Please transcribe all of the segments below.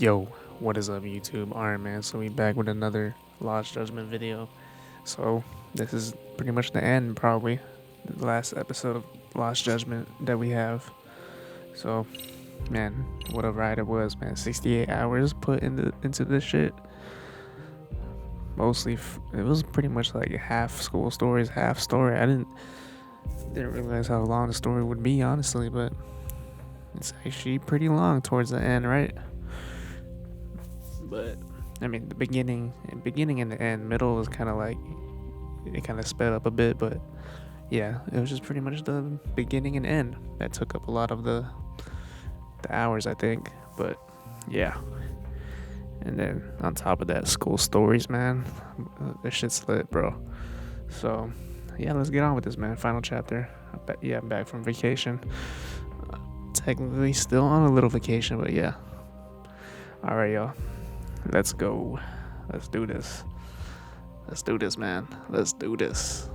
Yo, what is up YouTube? Iron Man, so we back with another Lost Judgment video. So this is pretty much the end, probably. The last episode of Lost Judgment that we have. So, man, what a ride it was, man. 68 hours put into this shit. Mostly, it was pretty much like half school stories, half story. I didn't realize how long the story would be, honestly, but it's actually pretty long towards the end, right? But I mean, beginning and the end, middle was kind of like it kind of sped up a bit, but yeah, it was just pretty much the beginning and end that took up a lot of the hours, I think. But yeah, and then on top of that, school stories, man, this shit's lit, bro. So yeah, let's get on with this, man. Final chapter. Yeah, I'm back from vacation. Technically still on a little vacation, but yeah. All right, y'all. Let's go. Let's do this. Let's do this, man. Let's do this.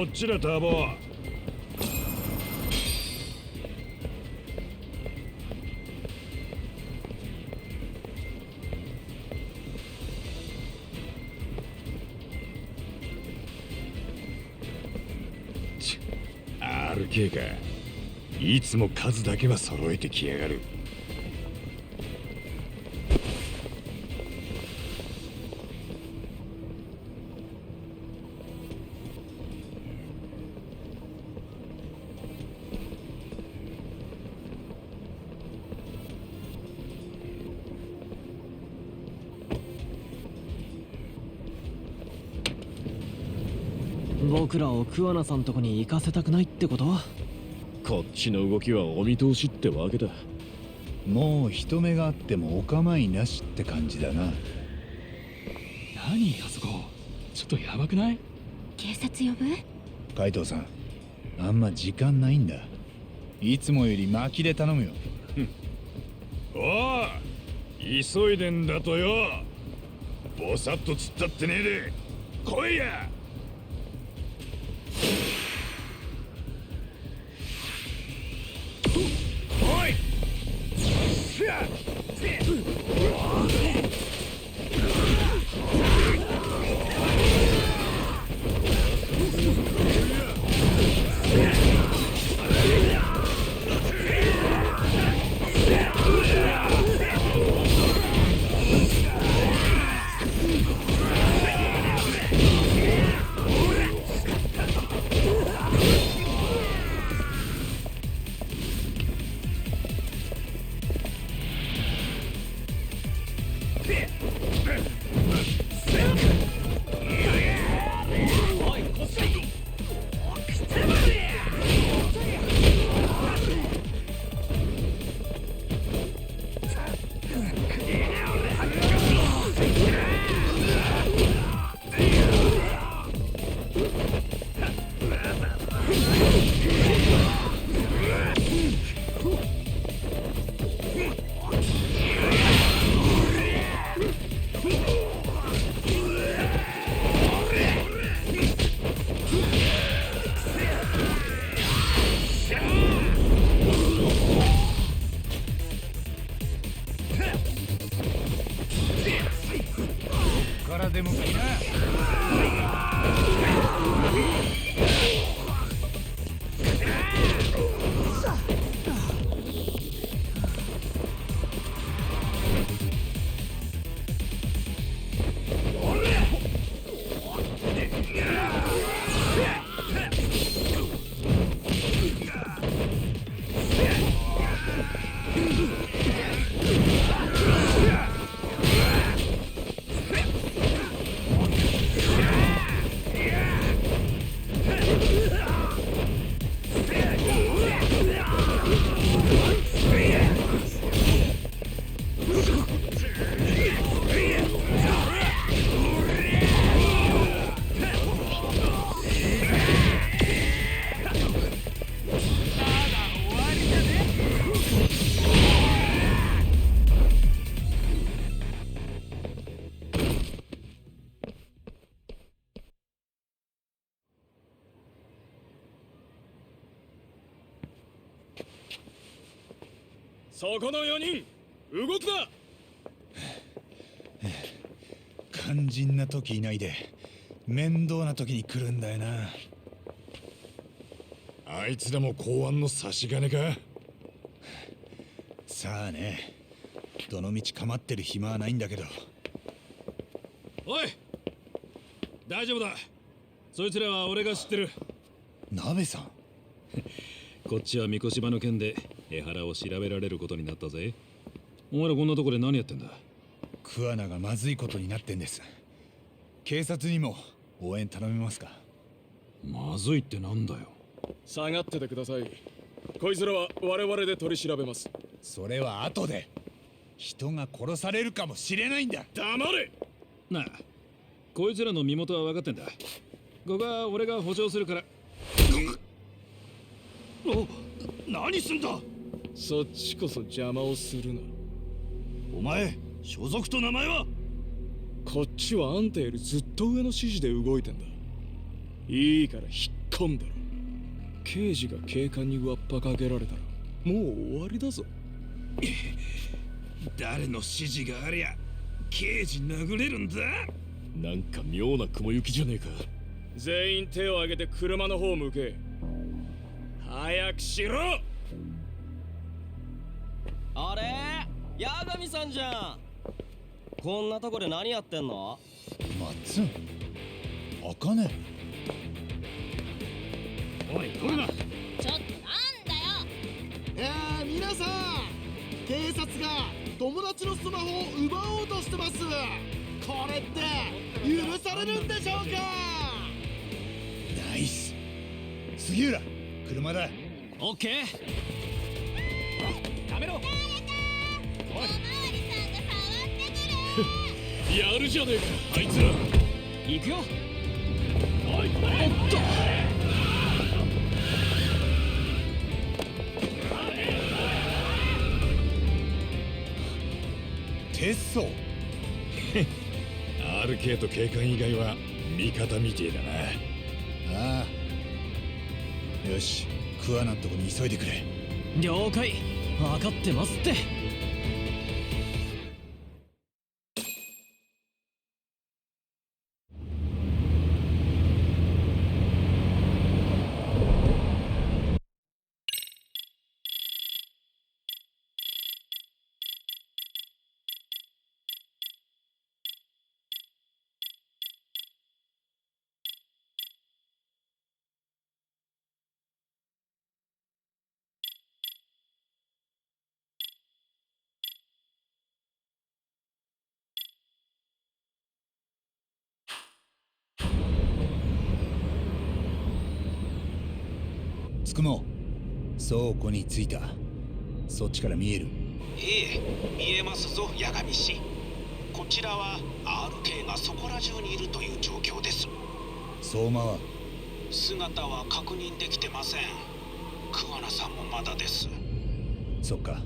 っちだターボ。RK か。いつも数だけは揃えてきやがる。僕らを桑名さんとこに行かせたくないってこと？こっちの動きはお見通しってわけだ。もう人目があってもお構いなしって感じだな。何あそこ、ちょっとヤバくない？警察呼ぶ？海藤さん、あんま時間ないんだ。いつもより巻きで頼むよ。おい、急いでんだとよ。ぼさっと突っ立ってねえで来いや。おい、からでも来な。そこの4人動くな。肝心な時いないで面倒な時に来るんだよな。あいつらも公安の差し金か。さあね、どのみち構ってる暇はないんだけど。おい、大丈夫だ。そいつらは俺が知ってる。鍋さん。こっちは三越場の件で江原を調べられることになったぜ。お前らこんなとこで何やってんだ？桑名がまずいことになってんです。警察にも応援頼めますか？まずいってなんだよ。下がっててください。こいつらは我々で取り調べます。それは後で。人が殺されるかもしれないんだ。黙れ。なあ、こいつらの身元は分かってんだ。ここは俺が保証するから。お、何すんだ。そっちこそ邪魔をするな。お前、所属と名前は？こっちはあんたよりずっと上の指示で動いてんだ。いいから引っ今度刑事が警官に上っぱかけられたらもう終わりだぞ。誰の指示がありゃ刑事殴れるんだ。なんか妙な雲行きじゃねえか。全員手を挙げて車の方向け。早くしろ。あれ八神さんじゃん。こんなとこで何やってんの？マッツン、あかね。おい来るな。ちょっとなんだよ。皆さん、警察が友達のスマホを奪おうとしてます。これって許されるんでしょうか？ナイス。杉浦、車だ。オッケー。やめろ。おまわりさんが触ってくれ。やるじゃねえかあいつら。行くよ。おいおっと。鉄装。RK と警官以外は味方みてえだな。ああ。よし、桑名のとこに急いでくれ。了解。分かってますって。つくも倉庫に着いた。そっちから見える？ええ、見えますぞ八神氏。こちらは RK がそこら中にいるという状況です。相馬は？姿は確認できてません。桑名さんもまだです。そっか。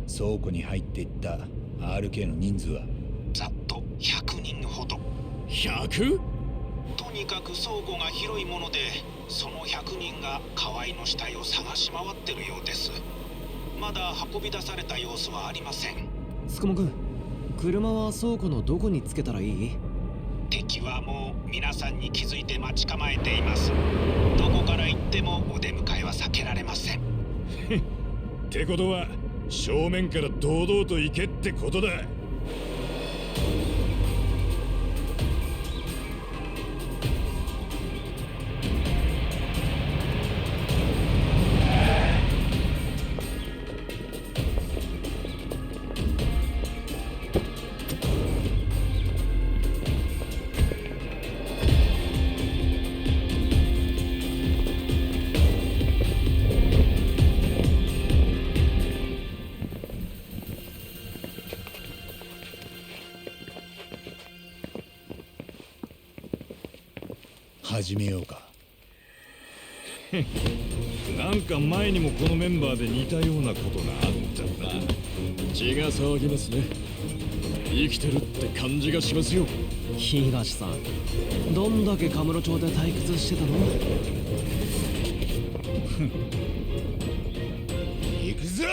倉庫に入っていった RK の人数は？ざっと100人ほど。 100？ とにかく倉庫が広いもので、その100人が河合の死体を探し回ってるようです。まだ運び出された様子はありません。つくもくん、車は倉庫のどこにつけたらいい？敵はもう皆さんに気づいて待ち構えています。どこから行ってもお出迎えは避けられません。ってことは正面から堂々と行けってことだ。始めようか。なんか前にもこのメンバーで似たようなことがあったな。血が騒ぎますね。生きてるって感じがしますよ。東さん、どんだけカムロ町で退屈してたの？行くぞ！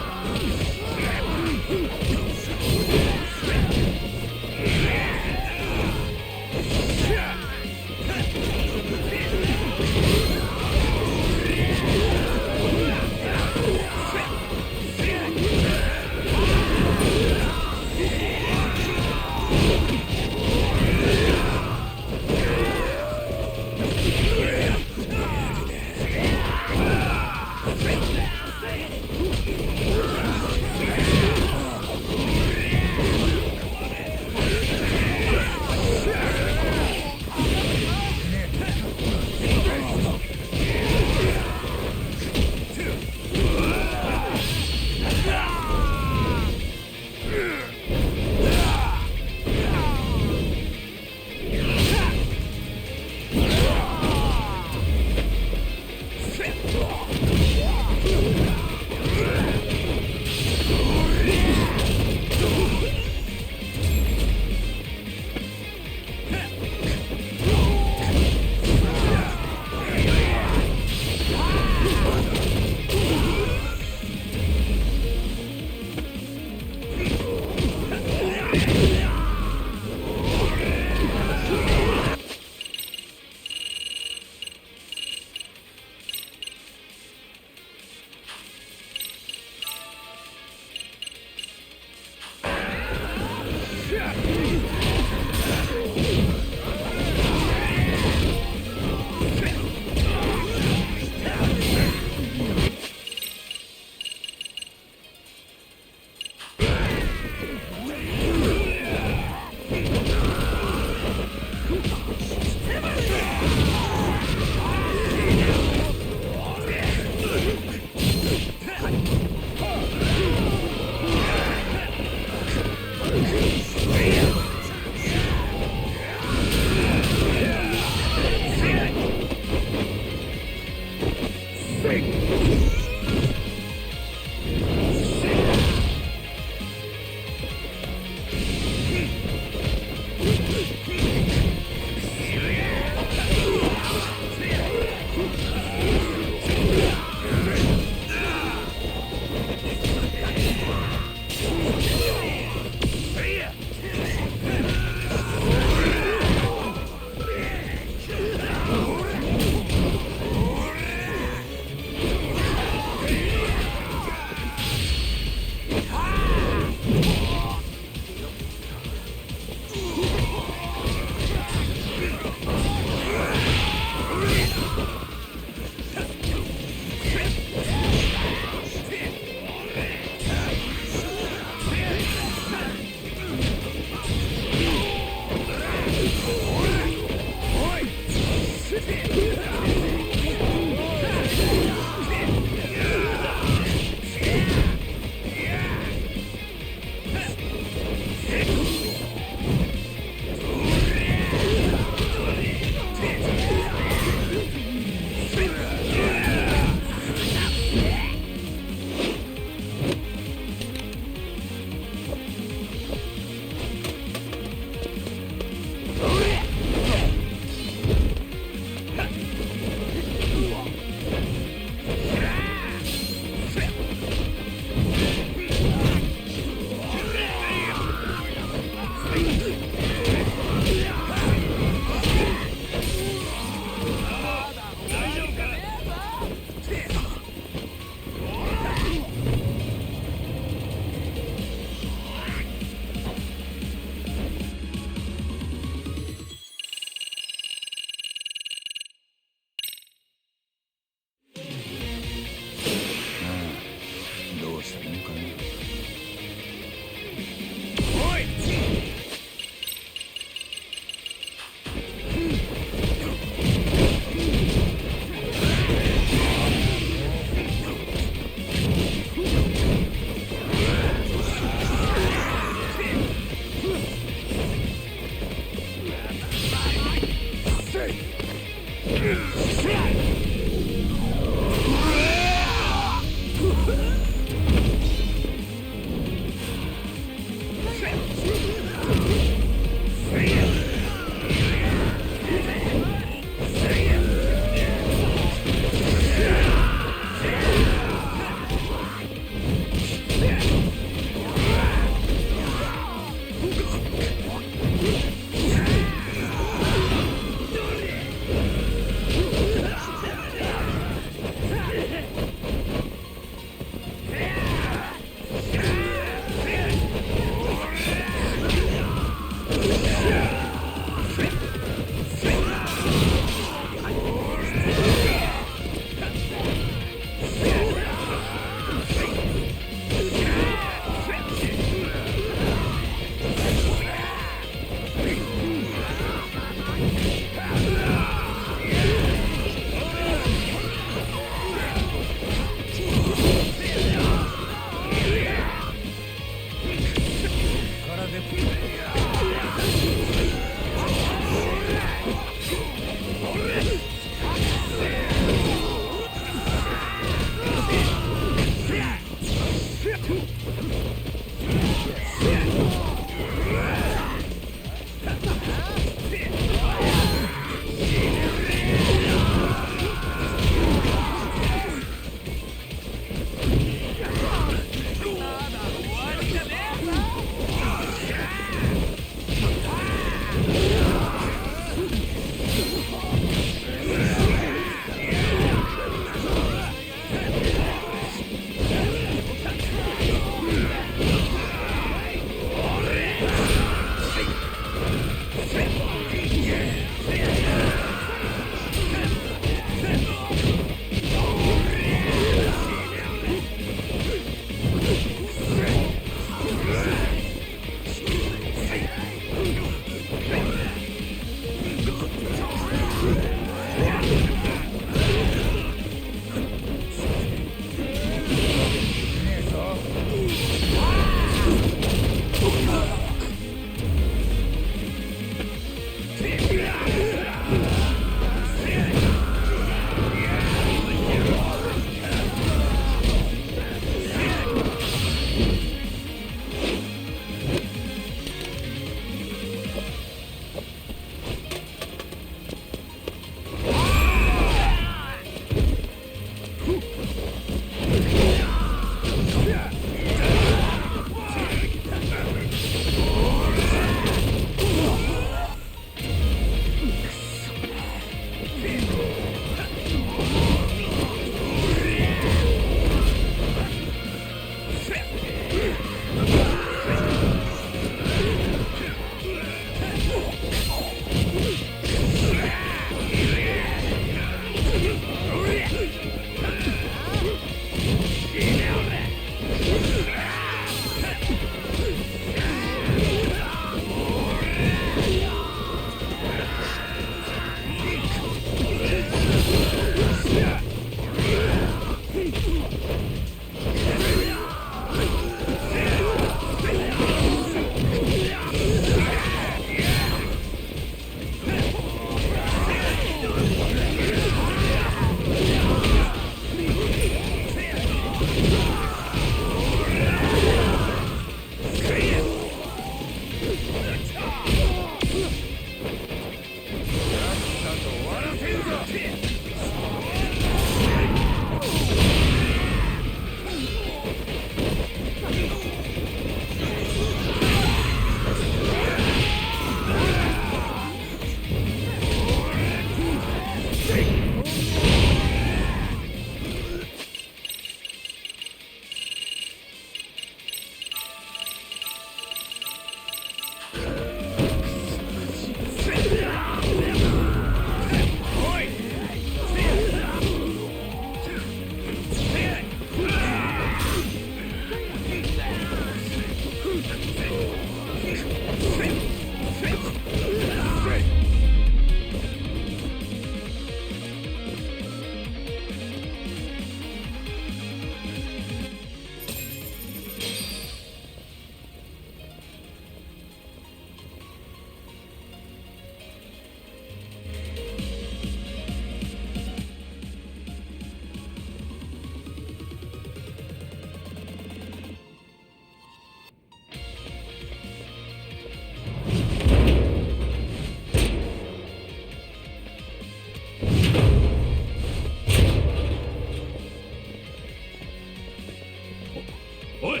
おい、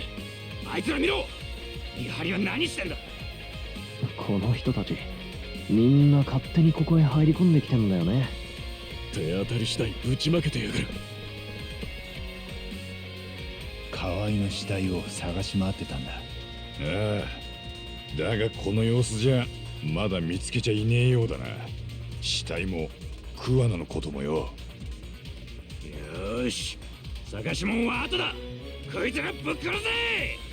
あいつら見ろ。見張りは何してんだ。この人たちみんな勝手にここへ入り込んできてんだよね。手当たり次第ぶちまけてやがる。河合の死体を探し回ってたんだ。ああ、だがこの様子じゃまだ見つけちゃいねえようだな。死体も桑名のこともよ。よーし、探し物は後だ。こいつらぶっ殺せ。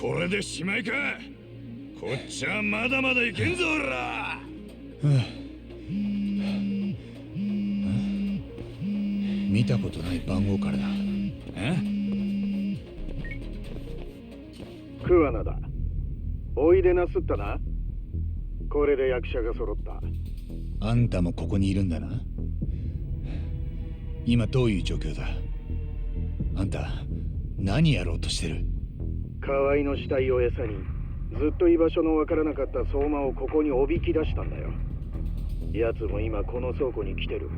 これでしまいか。こっちはまだまだいけんぞおら。見たことない番号からだ。クワナだ。おいでなすったな。これで役者が揃った。あんたもここにいるんだな。今どういう状況だ。あんた何やろうとしてる。河合の死体を餌にずっと居場所のわからなかった相馬をここにおびき出したんだよ。奴も今この倉庫に来てる。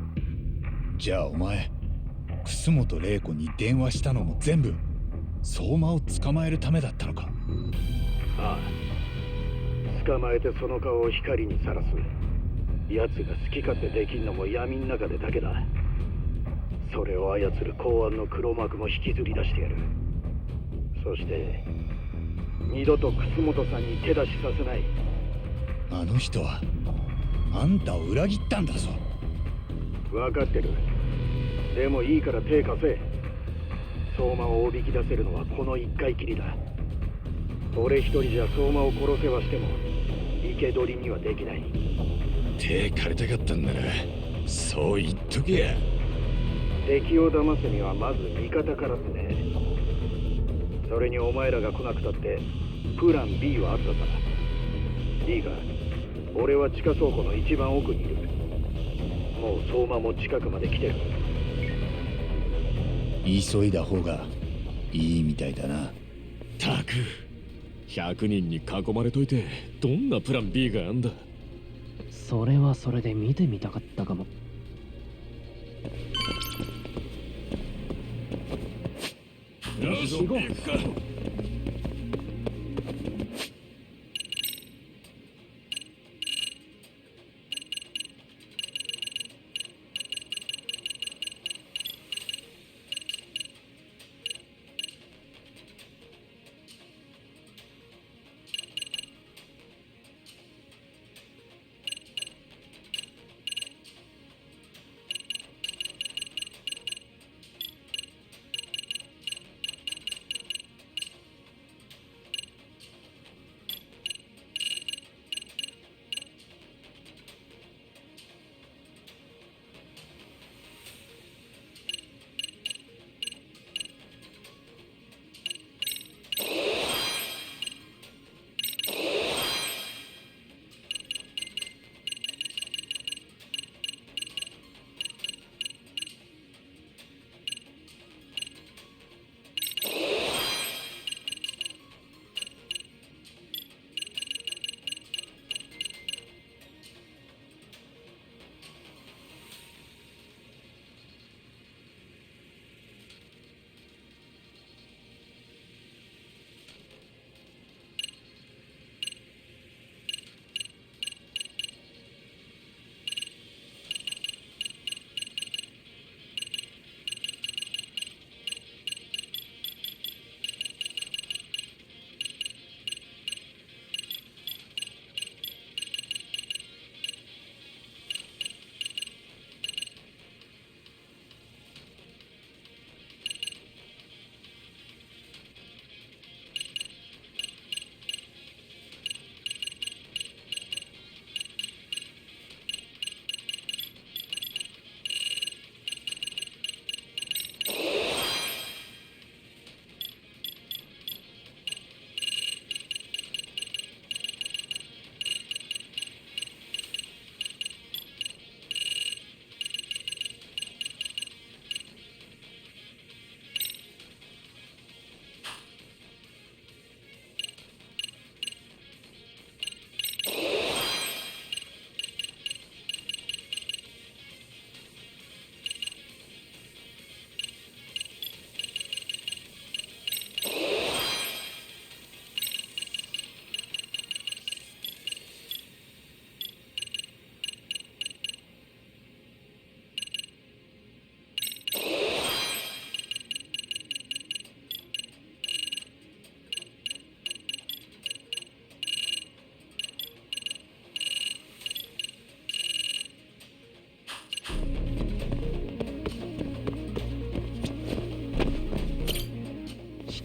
じゃあお前楠本玲子に電話したのも全部相馬を捕まえるためだったのか。ああ、捕まえてその顔を光にさらす。奴が好き勝手できんのも闇ん中でだけだ。それを操る公安の黒幕も引きずり出してやる。そして二度と楠本さんに手出しさせない。あの人はあんたを裏切ったんだぞ。分かってる。でもいいから手貸せ。相馬をおびき出せるのはこの一回きりだ。俺一人じゃ相馬を殺せはしても生け捕りにはできない。手借りたかったんならそう言っとけや。敵を騙すにはまず味方からってね。それにお前らが来なくたってプラン B はあったさ。いいか、俺は地下倉庫の一番奥にいる。もう相馬も近くまで来てる。急いだ方がいいみたいだな。たく100人に囲まれといてどんなプラン B があんだ。それはそれで見てみたかったかも。よし行くか。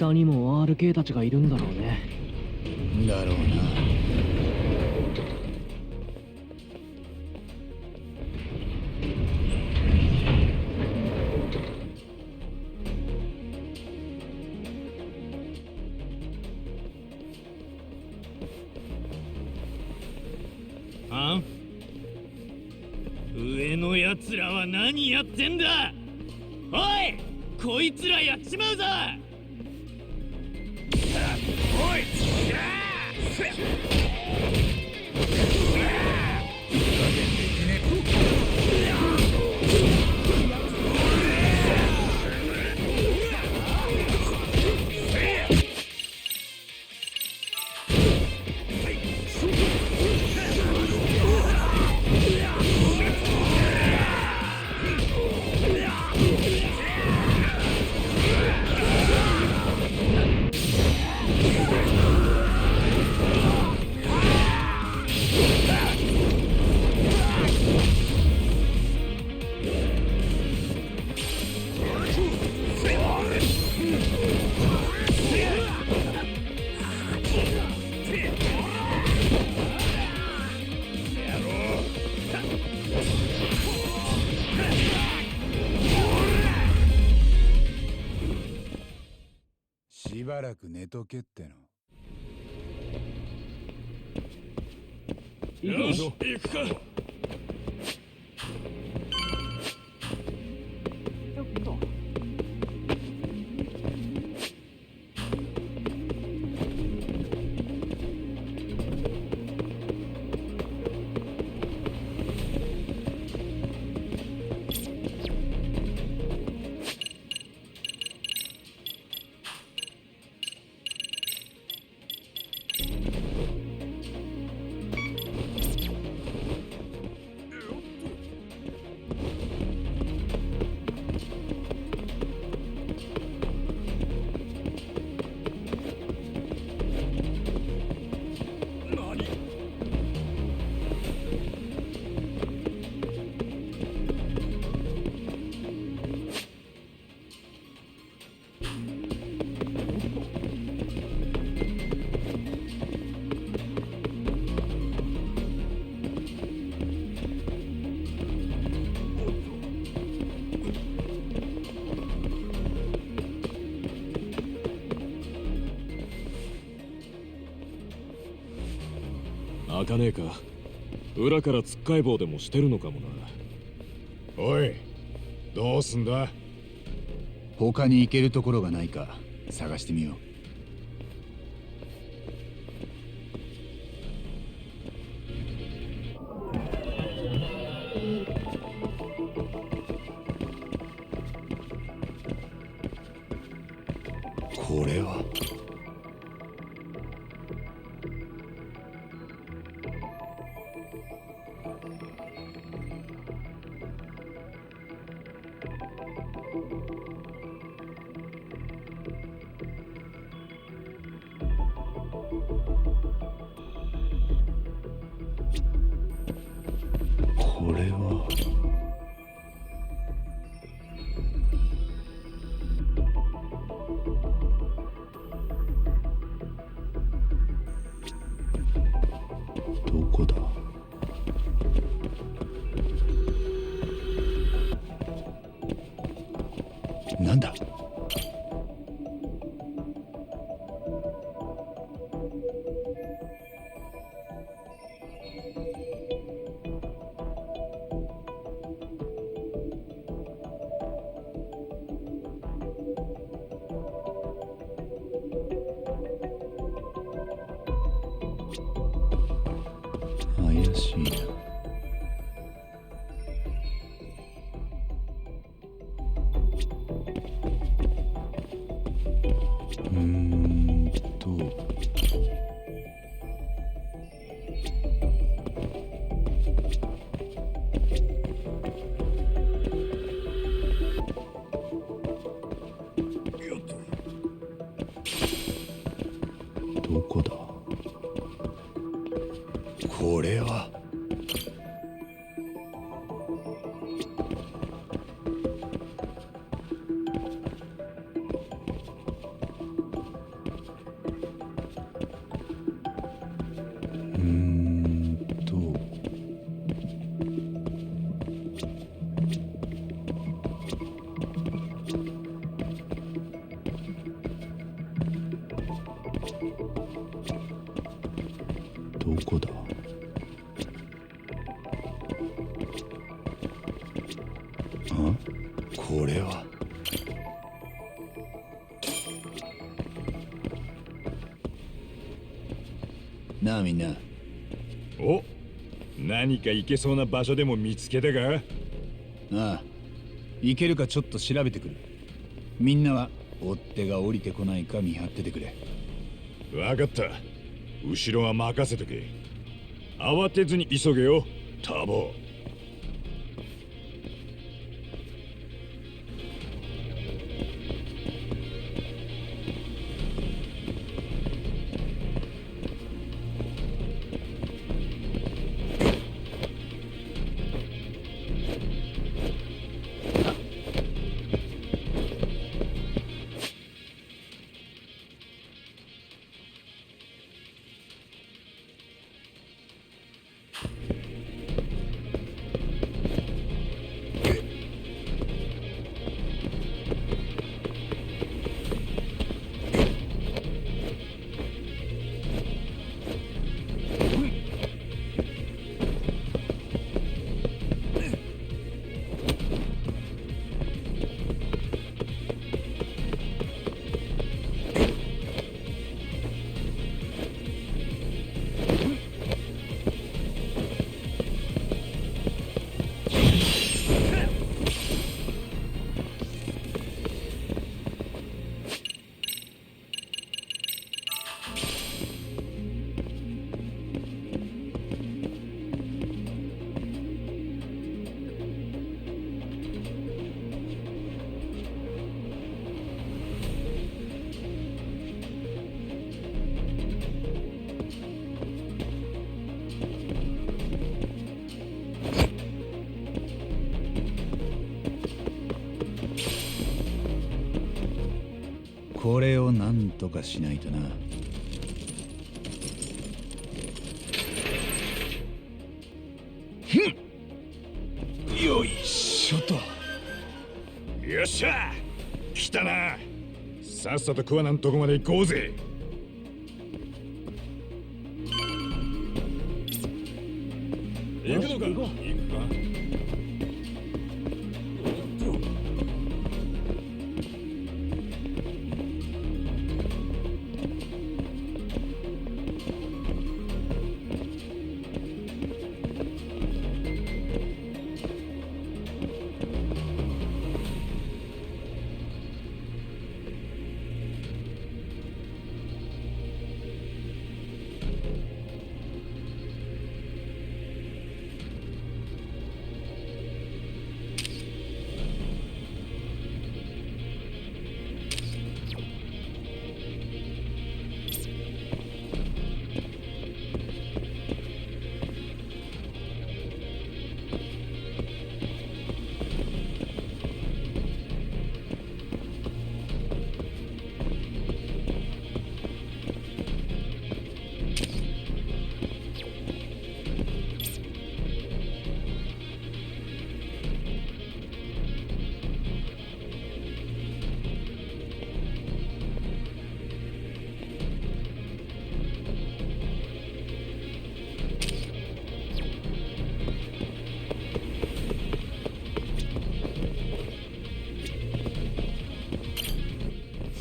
下にも RK たちがいるんだろうね。だろうな。あん上のやつらは何やってんだ。おいこいつらやっちまうぞ。おいしばらく寝とけっての。よし行くか。開かねえか。裏からつっかい棒でもしてるのかもな。おい、どうすんだ。他に行けるところがないか探してみよう。これはこれはどこだ。なんだ。怪しいな。うーんとどこだ。これはこだ。これはなあみんな。お、何か行けそうな場所でも見つけたか？ああ、行けるかちょっと調べてくる。みんなは追っ手が降りてこないか見張っててくれ。わかった。後ろは任せとけ。慌てずに急げよ、ターボ。これをなんとかしないとな。よいしょと。よっしゃ、来たな。さっさと桑名のとこまで行こうぜ。行くのか？行くか。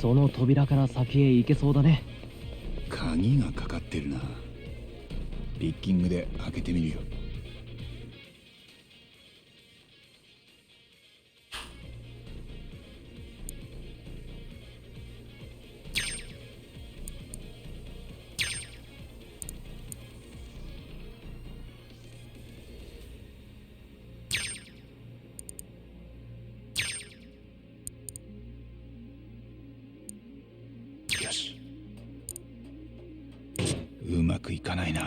その扉から先へ行けそうだね。鍵がかかってるな。ピッキングで開けてみるよ。よし。うまくいかないな。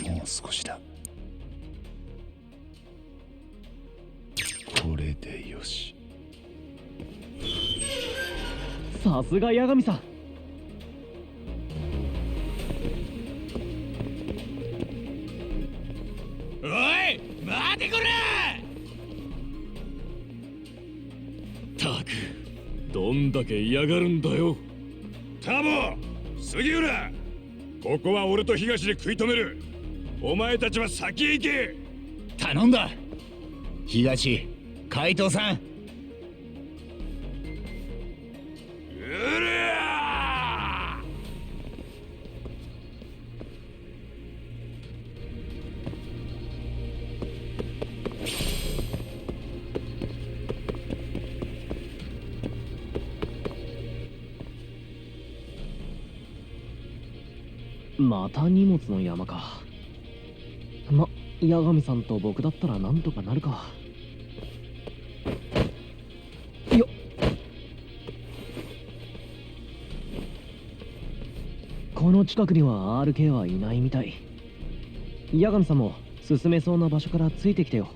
もう少しだ。これでよし。さすが八神さん、てくれ。たくどんだけ嫌がるんだよ。タモ、杉浦、ここは俺と東で食い止める。お前たちは先へ行け。頼んだ。東、海藤さん。うりゃまた荷物の山か。八神さんと僕だったらなんとかなるか。よっ。この近くには RK はいないみたい。八神さんも進めそうな場所からついてきてよ。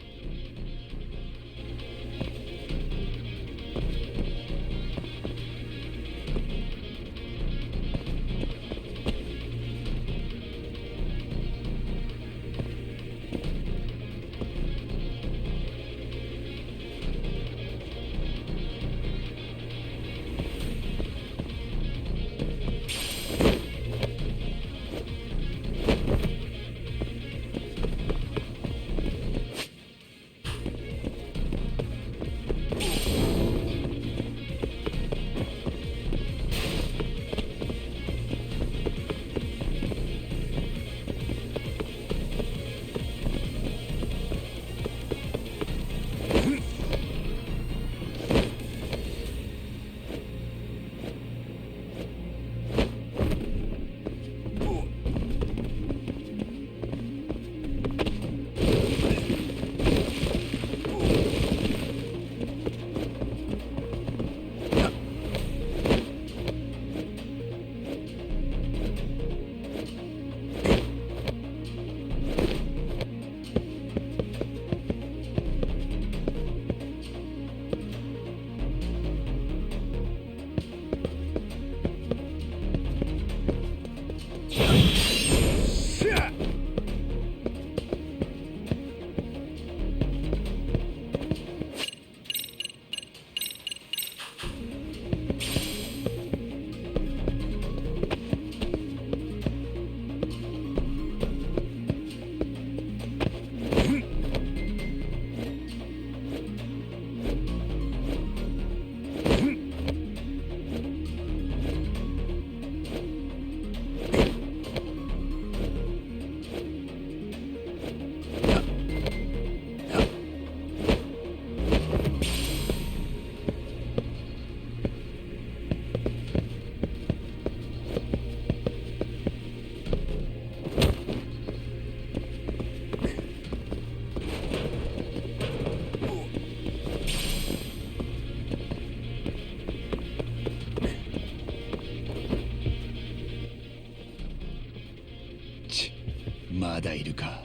まだいるか。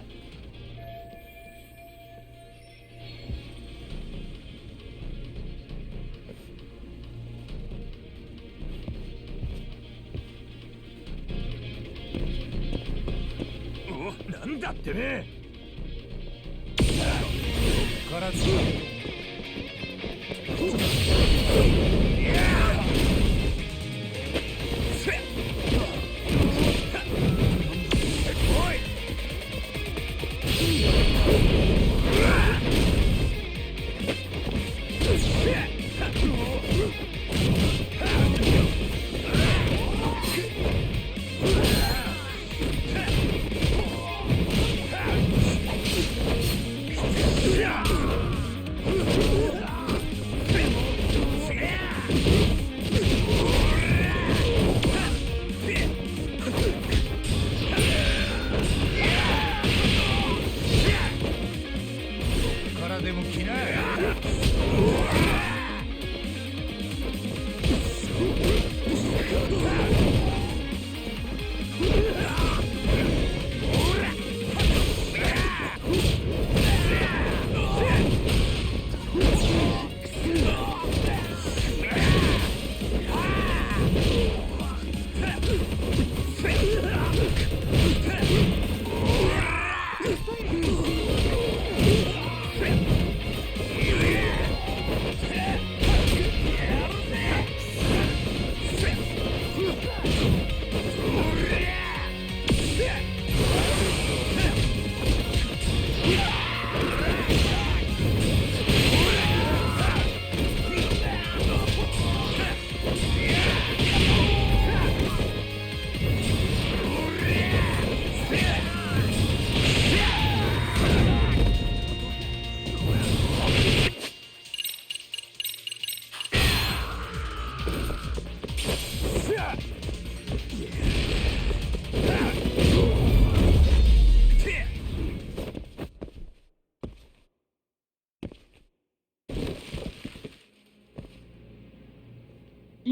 お、なんだってね。からず。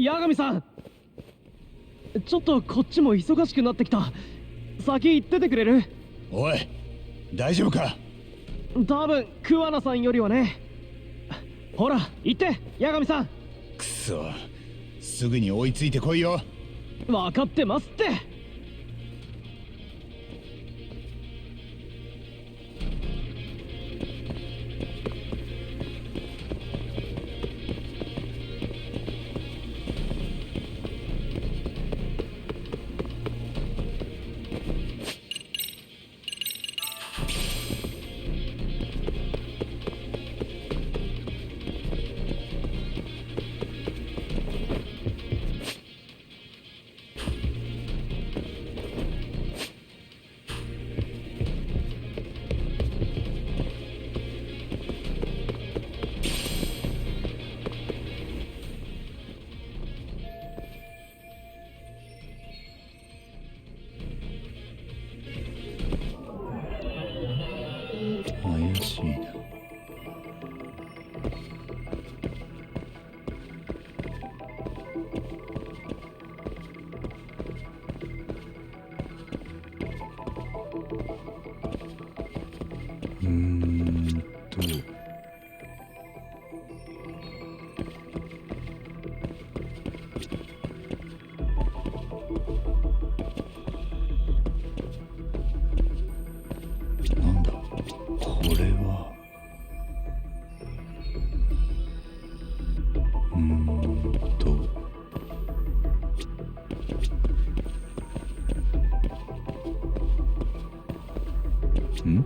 八神さん、ちょっとこっちも忙しくなってきた。先行っててくれる？おい、大丈夫か？多分桑名さんよりはね。ほら行って八神さん。くそ、すぐに追いついてこいよ。分かってますって。怪しいな。となんだこれは。とん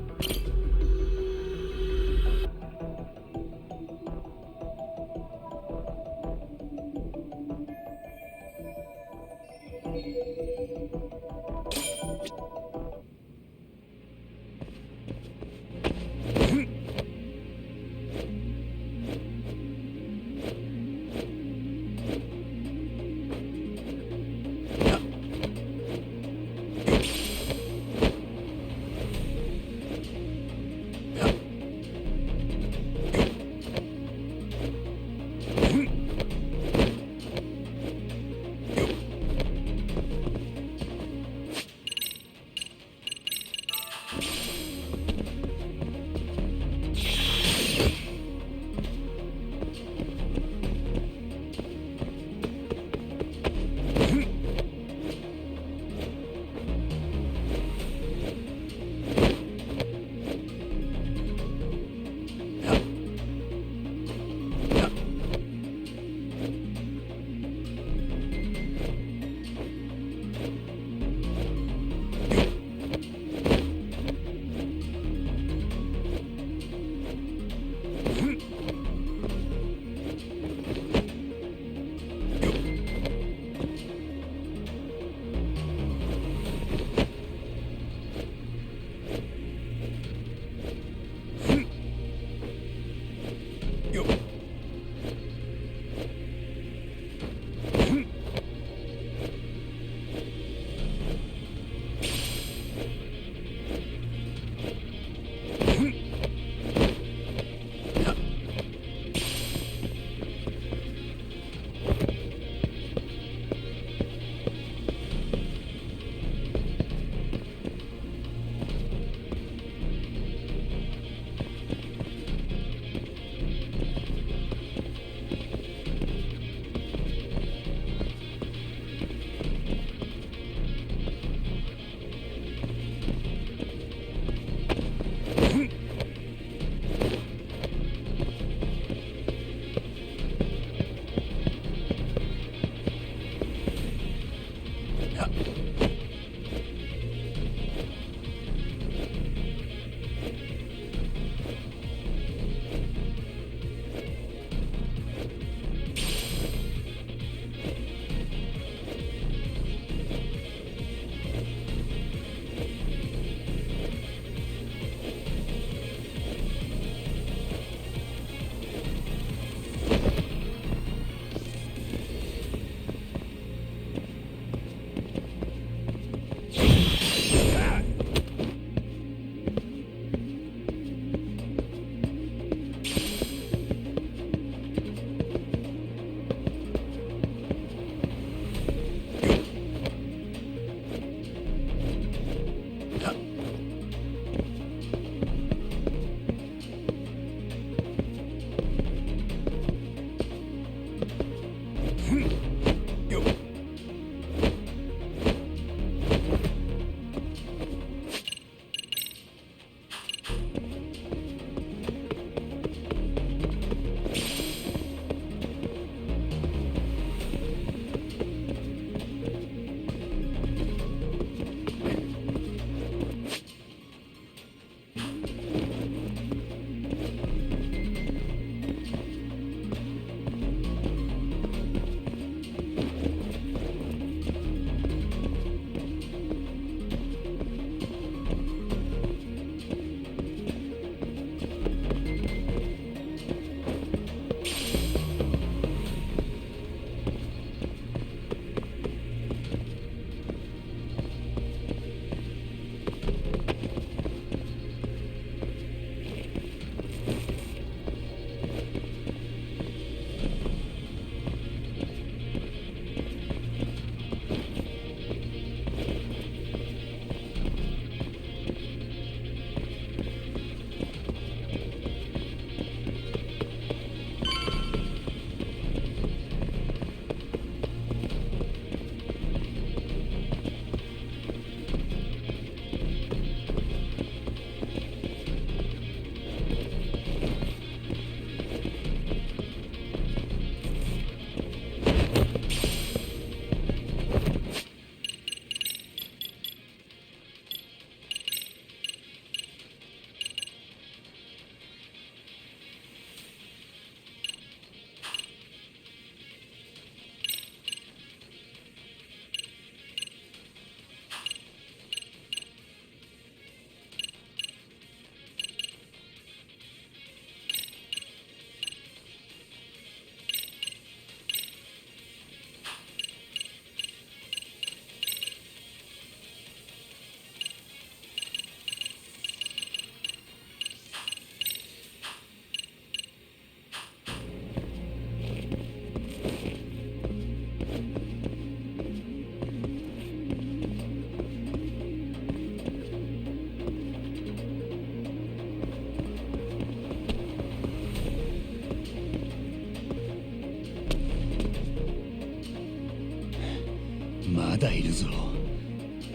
だいるぞ。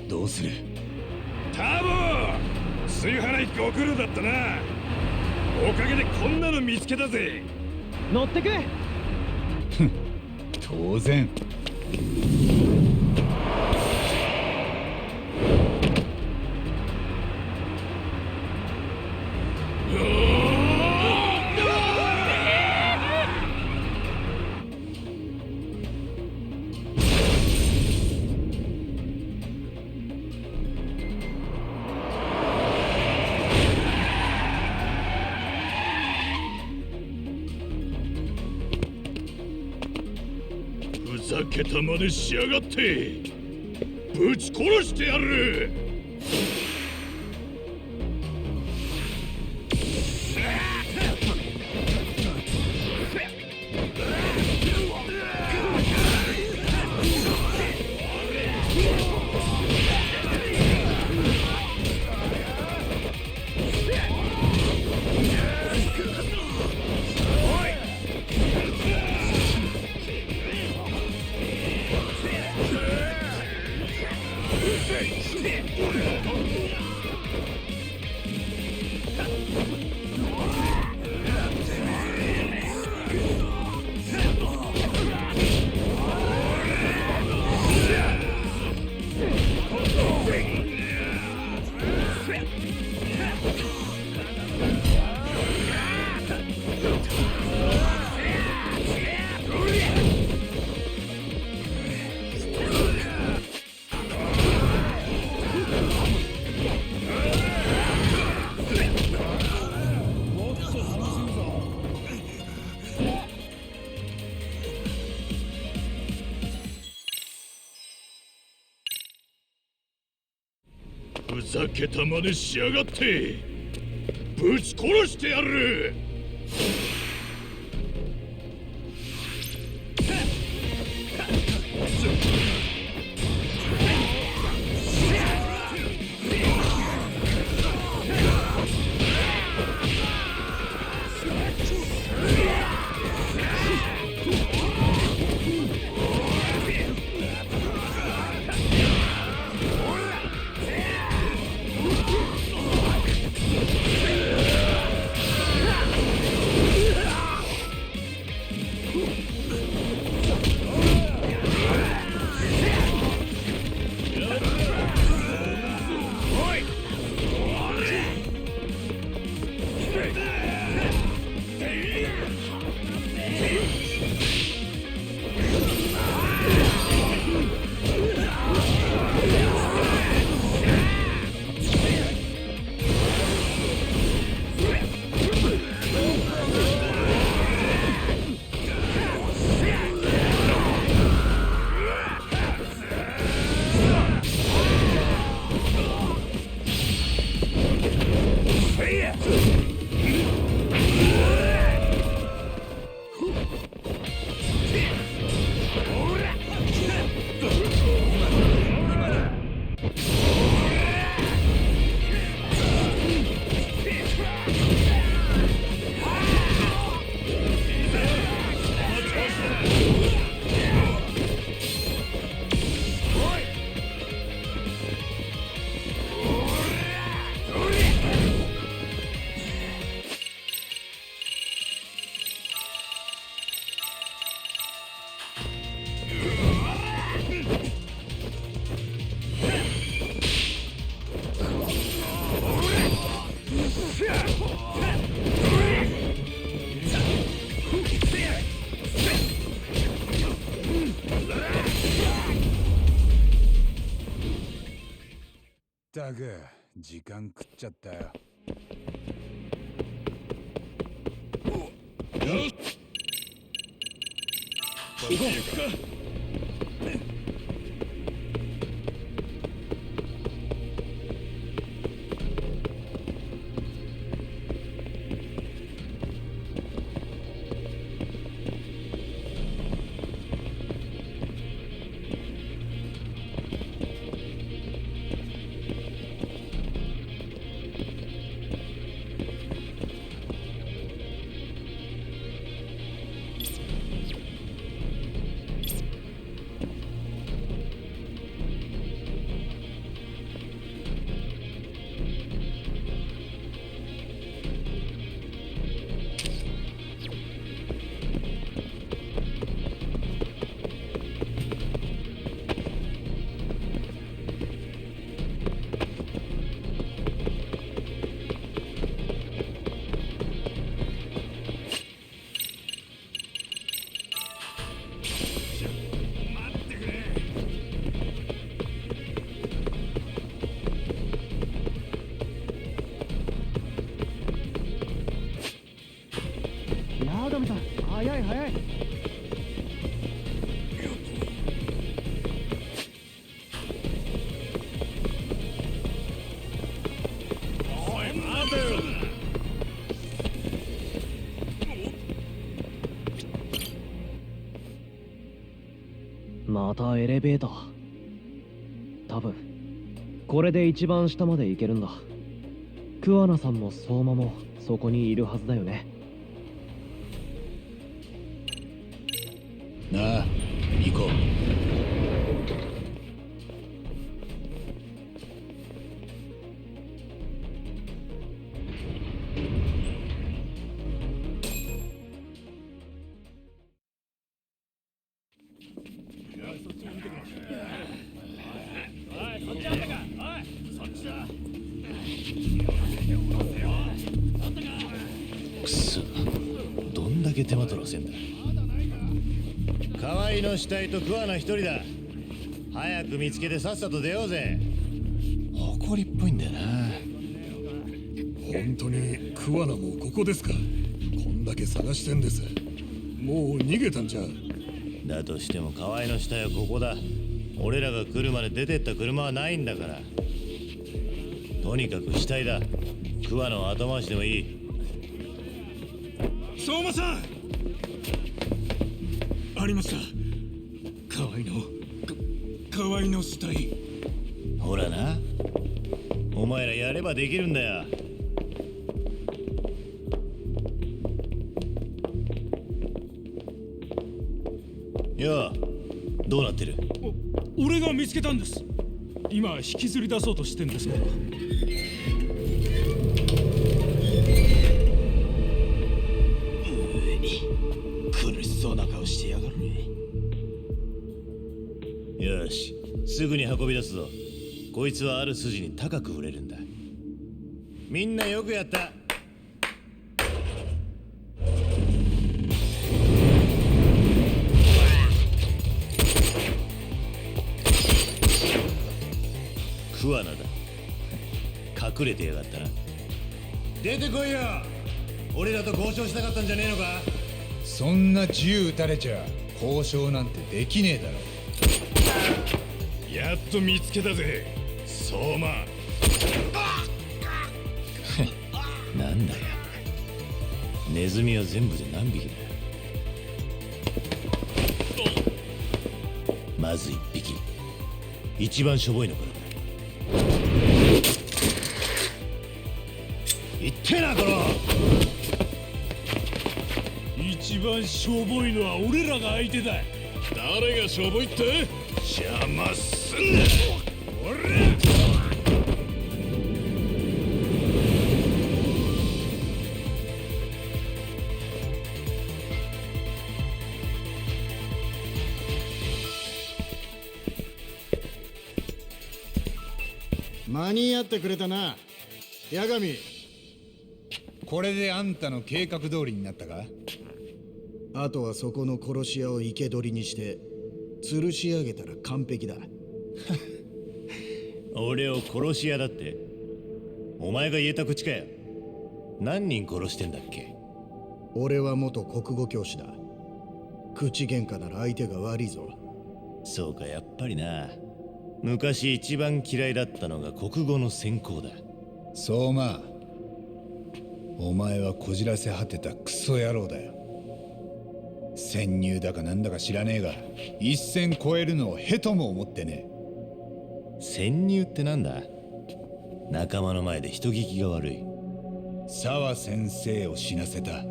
どうする？タボ炊飯器ご苦労だったな。おかげでこんなの見つけたぜ。乗ってく。当然。ふざけた真似しやがって。ぶち殺してやる。ふざけた真似しやがって。ぶち殺してやる。ったく時間食っちゃったよ。行こう。早い早い。おい待てよ。またエレベーター。多分これで一番下まで行けるんだ。桑名さんも相馬もそこにいるはずだよね。なあ、行こう。くそ、どんだけ手間取らせんだ。河合の死体と桑名一人だ。早く見つけてさっさと出ようぜ。誇りっぽいんだよな。本当に桑名もここですか。こんだけ探してんです。もう逃げたんじゃ。だとしても河合の死体はここだ。俺らが来るまで出てった車はないんだから。とにかく死体だ。桑名を後回しでもいい。相馬さん、ありました。河合の死体。ほらな、お前らやればできるんだよ。よう、どうなってる？俺が見つけたんです。今引きずり出そうとしてんですけど。苦しそうな顔してやがるね。よし、すぐに運び出すぞ。こいつはある筋に高く売れるんだ。みんなよくやった。桑名だ。隠れてやがったな。出てこいよ。俺らと交渉したかったんじゃねえのか。そんな銃撃たれちゃ交渉なんてできねえだろ。やっと見つけたぜ、相馬。なんだよ、ネズミは全部で何匹だ。まず一匹、一番しょぼいのからだ。言ってな、この一番しょぼいのは俺らが相手だ。誰がしょぼいって？邪魔すんな。間に合ってくれたな、八神。これであんたの計画通りになったか。あとはそこの殺し屋を生け捕りにして吊るし上げたら完璧だ。俺を殺し屋だって、お前が言えた口かよ。何人殺してんだっけ。俺は元国語教師だ。口喧嘩なら相手が悪いぞ。そうか、やっぱりな。昔一番嫌いだったのが国語の専攻だ。相馬、お前はこじらせ果てたクソ野郎だよ。潜入だかなんだか知らねえが、一線越えるのをへとも思ってね。潜入ってなんだ。仲間の前で人聞きが悪い。沢先生を死なせた。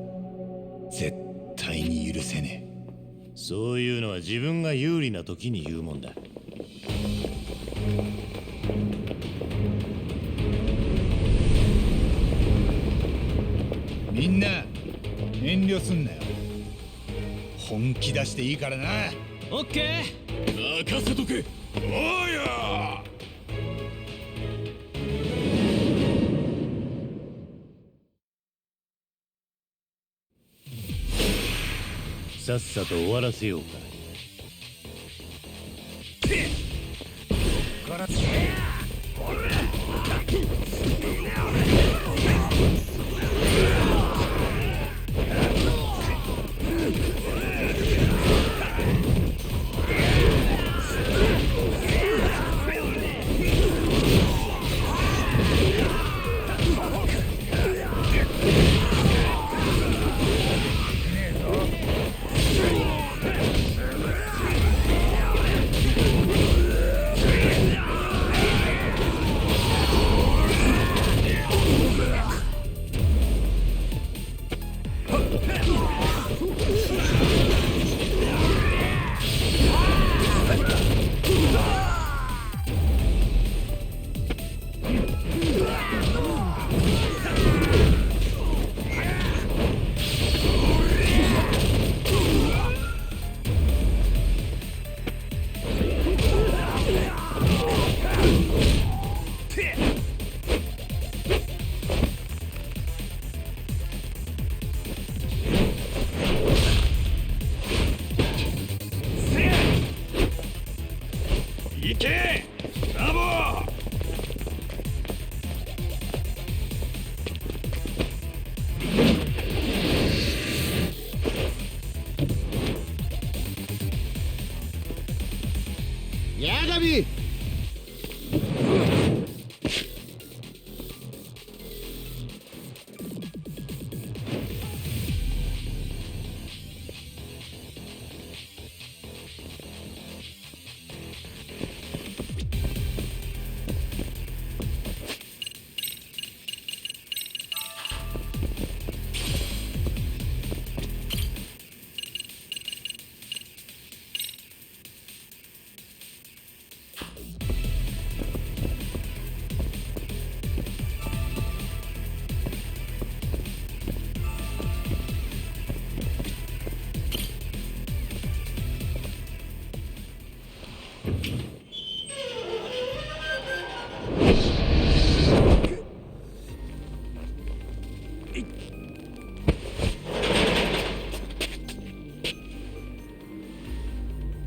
絶対に許せねえ。そういうのは自分が有利な時に言うもんだ。みんな遠慮すんなよ。本気出していいからな。オッケー、任せとけ。おーや。さっさと終わらせようか。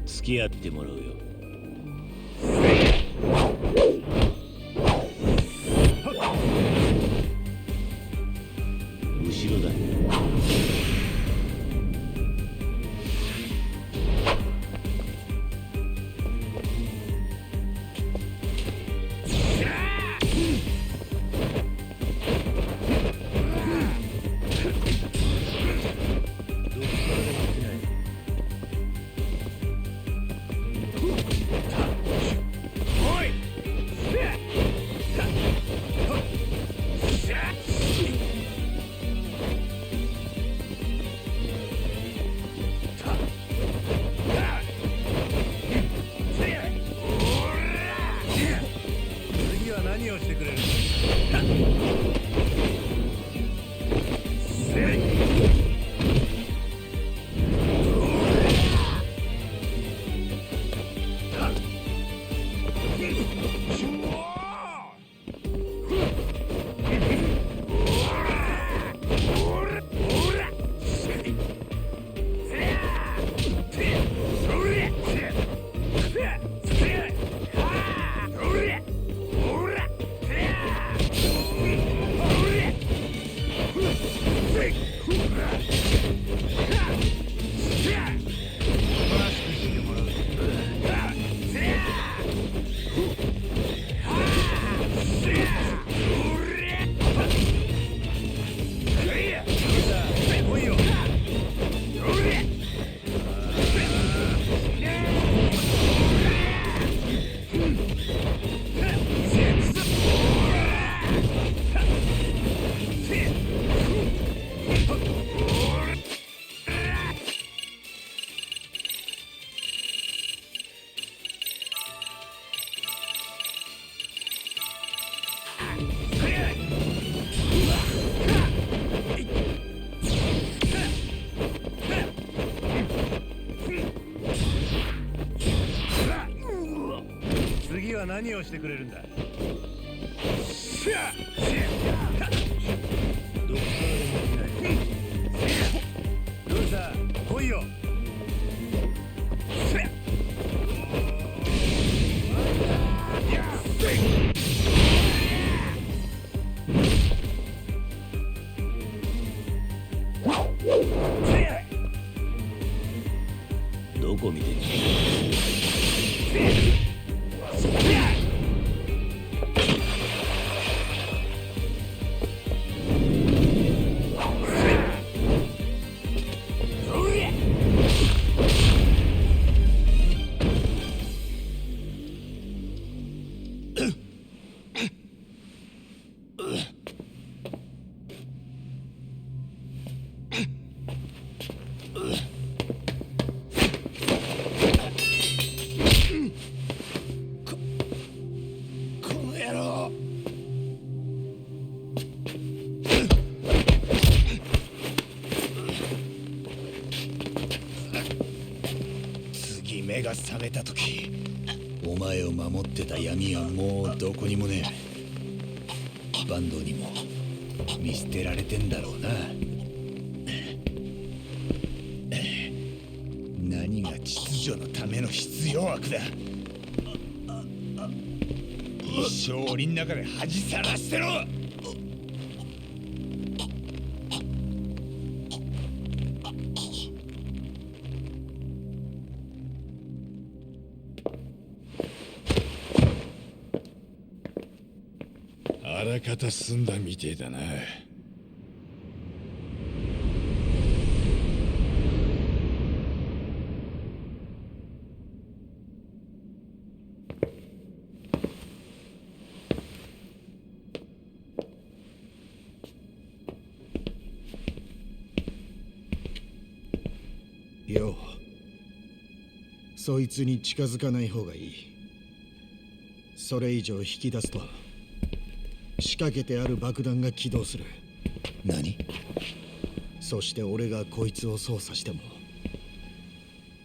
付き合ってもらうよ。後ろだ。次は何をしてくれる？次は何をしてくれるんだ？どこからでも来ない。どうした？来いよ。どこ見てんの？目が覚めた時、お前を守ってた闇はもうどこにもねえ。バンドにも見捨てられてんだろうな。何が秩序のための必要悪だ。一生檻の中で恥さらしてろ。あらかた済んだみてえだな。よう、そいつに近づかない方がいい。それ以上引き出すと仕掛けてある爆弾が起動する。何？そして俺がこいつを操作しても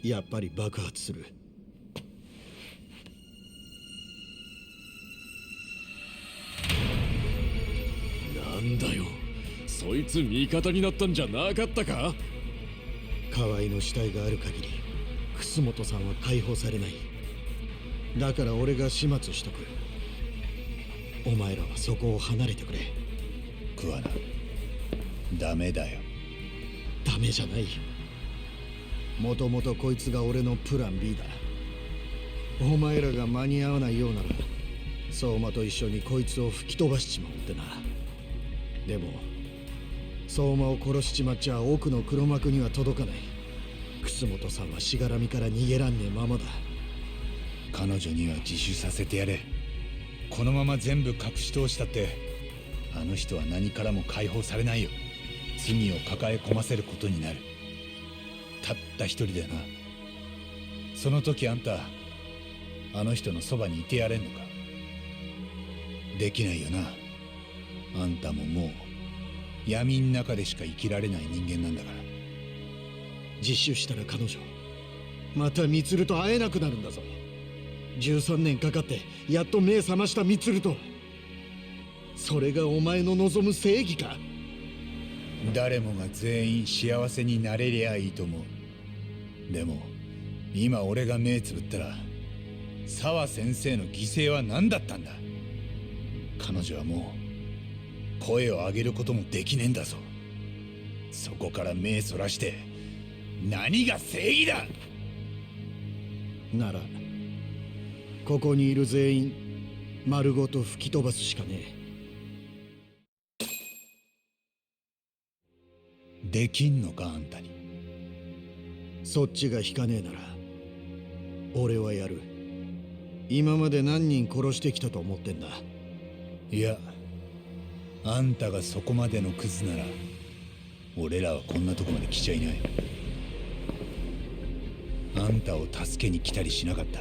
やっぱり爆発する。なんだよ、そいつ味方になったんじゃなかったか。河合の死体がある限り楠本さんは解放されない。だから俺が始末しとく。お前らはそこを離れてくれ。桑名、ダメだよ。ダメじゃない。もともとこいつが俺のプラン B だ。お前らが間に合わないようなら相馬と一緒にこいつを吹き飛ばしちまおうってな。でも相馬を殺しちまっちゃ奥の黒幕には届かない。楠本さんはしがらみから逃げらんねえままだ。彼女には自首させてやれ。このまま全部隠し通したってあの人は何からも解放されないよ。罪を抱え込ませることになる。たった一人でな。その時あんたあの人のそばにいてやれんのか。できないよな。あんたももう闇ん中でしか生きられない人間なんだから。自首したら彼女また充と会えなくなるんだぞ。13年かかってやっと目覚ました充と。それがお前の望む正義か。誰もが全員幸せになれりゃいいと思う。でも今俺が目つぶったら沢先生の犠牲は何だったんだ。彼女はもう声を上げることもできねえんだぞ。そこから目そらして何が正義だ。ならここにいる全員丸ごと吹き飛ばすしかねえ。できんのかあんたに。そっちが引かねえなら俺はやる。今まで何人殺してきたと思ってんだ。いや、あんたがそこまでのクズなら俺らはこんなとこまで来ちゃいない。あんたを助けに来たりしなかった。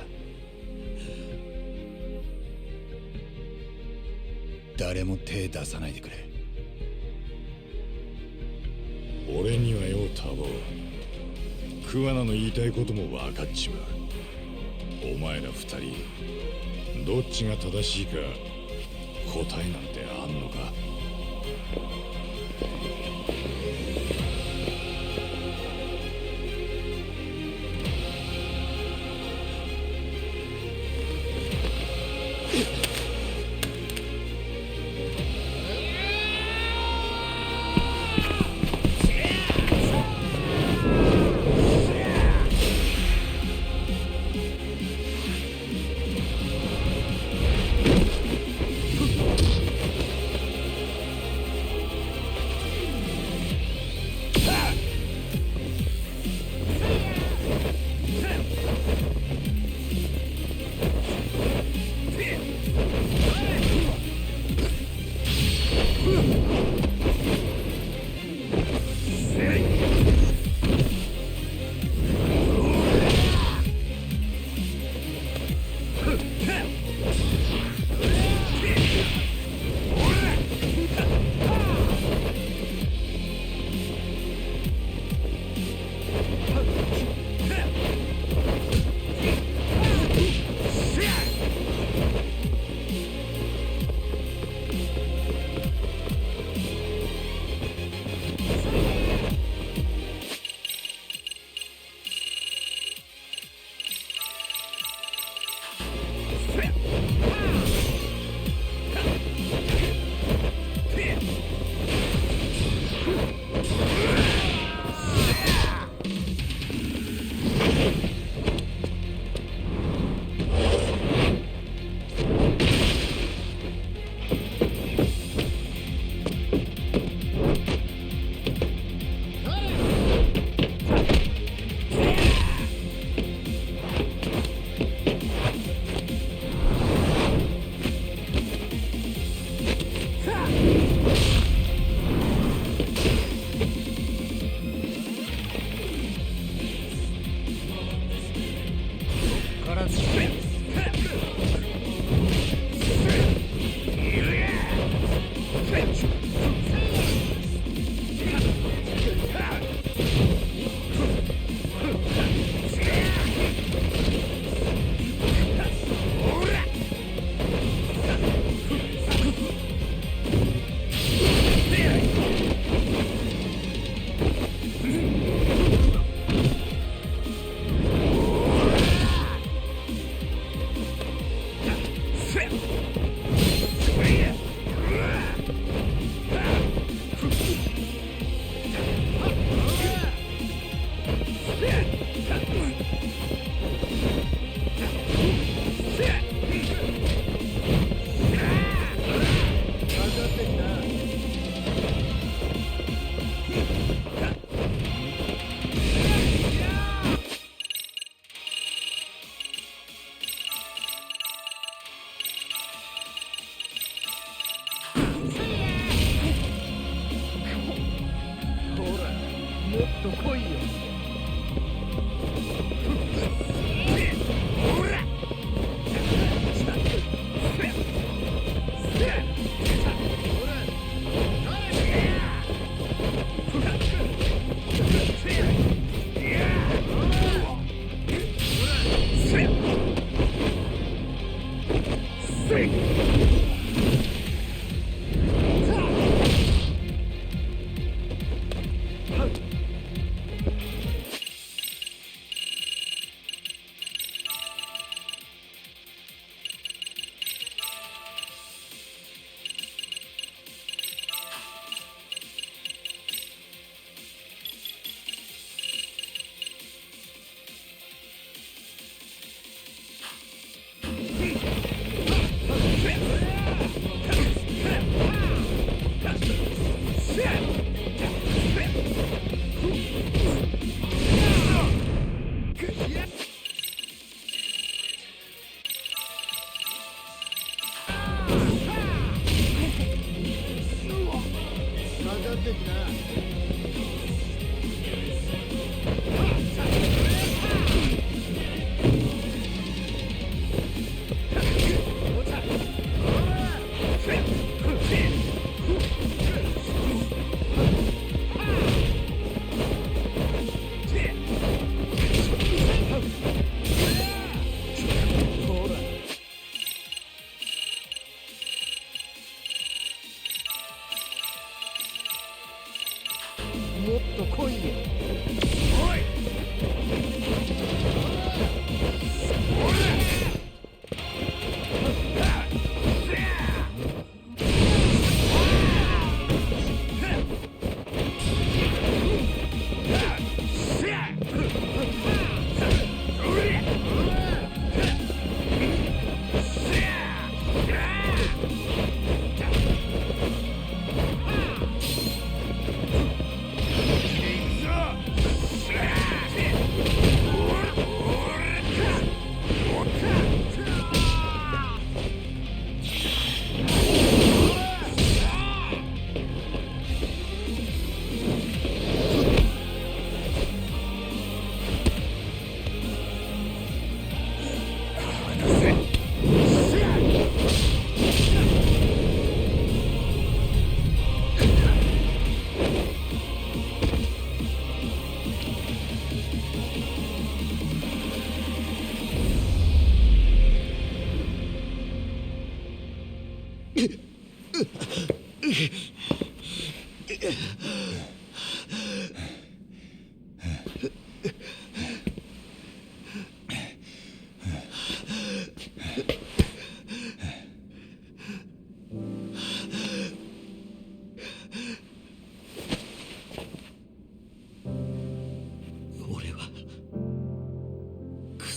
誰も手出さないでくれ。俺にはよ多忙。桑名の言いたいことも分かっちまう。お前ら二人どっちが正しいか答えなんてあんのか。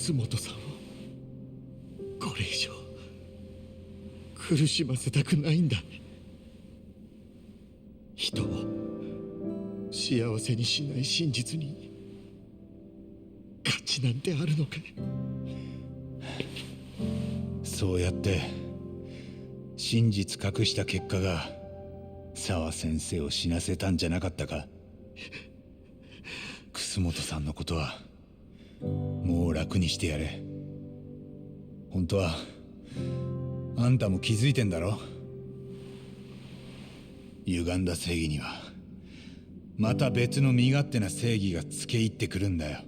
楠本さんをこれ以上苦しませたくないんだ。人を幸せにしない真実に価値なんてあるのか。そうやって真実隠した結果が沢先生を死なせたんじゃなかったか。楠本さんのことはもう楽にしてやれ。本当はあんたも気づいてんだろ。歪んだ正義にはまた別の身勝手な正義がつけ入ってくるんだよ。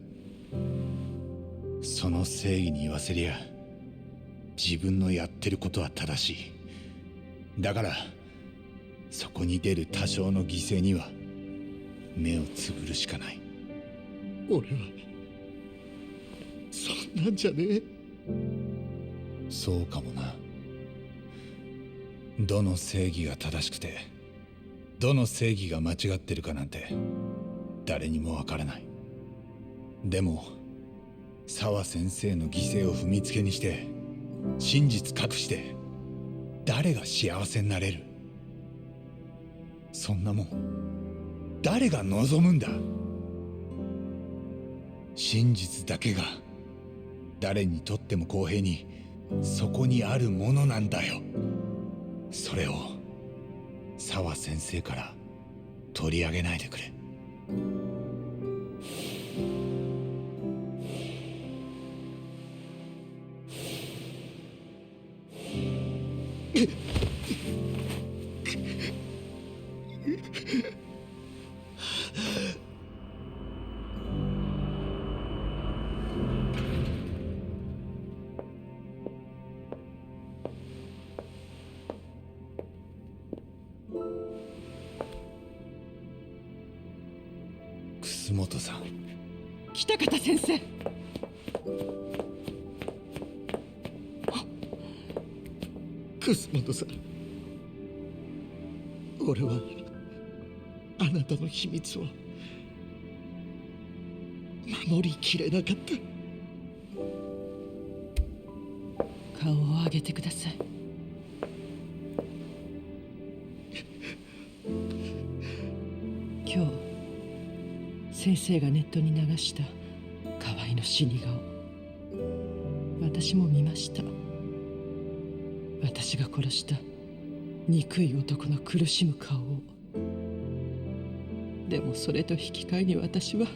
その正義に言わせりゃ自分のやってることは正しい。だからそこに出る多少の犠牲には目をつぶるしかない。俺はそんなんじゃねえ。そうかもな。どの正義が正しくてどの正義が間違ってるかなんて誰にもわからない。でも沢先生の犠牲を踏みつけにして真実隠して誰が幸せになれる？そんなもん誰が望むんだ？真実だけが誰にとっても公平にそこにあるものなんだよ。それを沢先生から取り上げないでくれ。楠本さん。北方先生。楠本さん、俺はあなたの秘密を守りきれなかった。顔を上げてください。今日先生がネットに流した河合の死に顔、私も見ました。私が殺した憎い男の苦しむ顔を。でもそれと引き換えに私は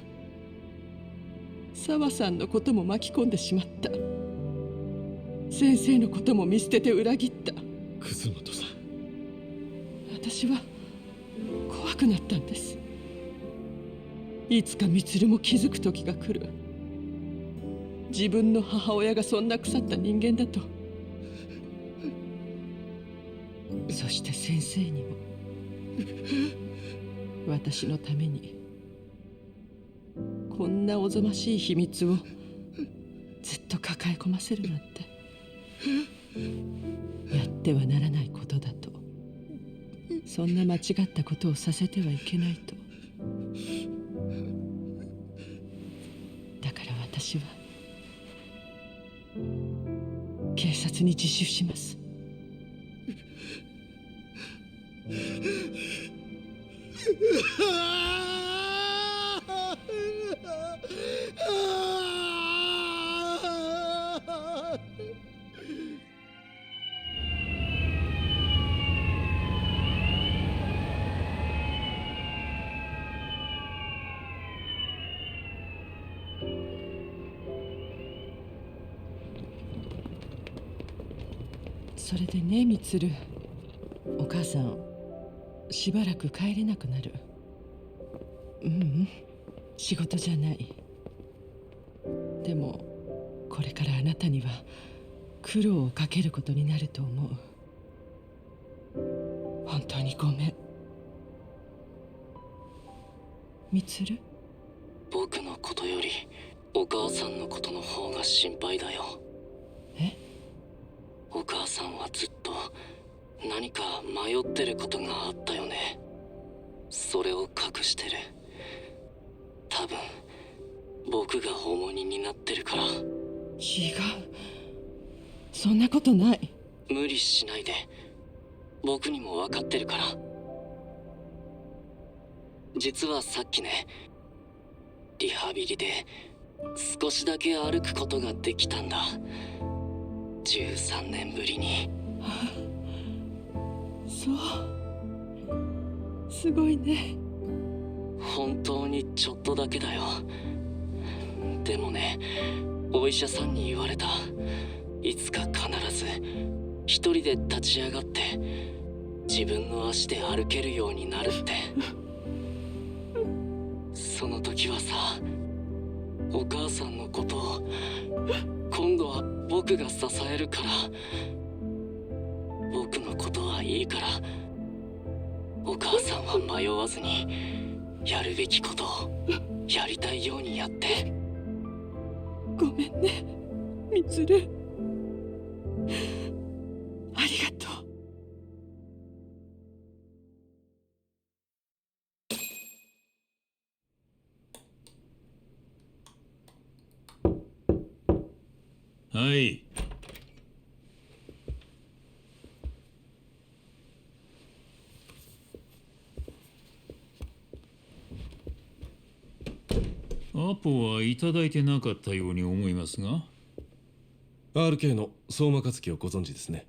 沢さんのことも巻き込んでしまった。先生のことも見捨てて裏切った。楠本さん、私は怖くなったんです。いつか充も気づく時が来る。自分の母親がそんな腐った人間だと。そして先生にも私のためにこんなおぞましい秘密をずっと抱え込ませるなんてやってはならないことだと。そんな間違ったことをさせてはいけないと。だから私は警察に自首します。それでね、充、お母さんしばらく帰れなくなる。仕事じゃない。でもこれからあなたには苦労をかけることになると思う。本当にごめん。充、僕のことよりお母さんのことの方が心配だよ。え？お母さんはずっと何か迷ってることがあったよね。それを隠してる。多分僕が重荷になってるから。違う、そんなことない。無理しないで。僕にも分かってるから。実はさっきね、リハビリで少しだけ歩くことができたんだ。13年ぶりに。そう、すごいね。本当にちょっとだけだよ。でもね、お医者さんに言われた。いつか必ず一人で立ち上がって自分の足で歩けるようになるって。その時はさ、お母さんのことを今度は僕が支えるから。僕のことはいいからお母さんは迷わずにやるべきことをやりたいようにやって。ごめんね、みつる。ありがとう。はい。アポはいただいてなかったように思いますが。 RK の相馬克樹をご存知ですね。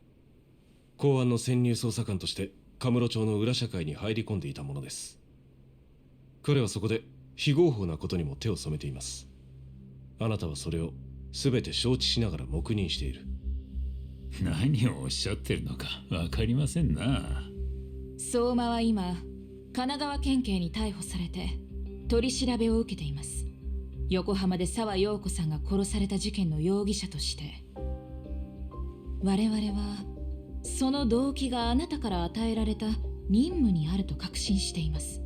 公安の潜入捜査官としてカムロ町の裏社会に入り込んでいたものです。彼はそこで非合法なことにも手を染めています。あなたはそれを全て承知しながら黙認している。何をおっしゃってるのかわかりませんな。相馬は今神奈川県警に逮捕されて取り調べを受けています。横浜で沢陽子さんが殺された事件の容疑者として。我々はその動機があなたから与えられた任務にあると確信しています。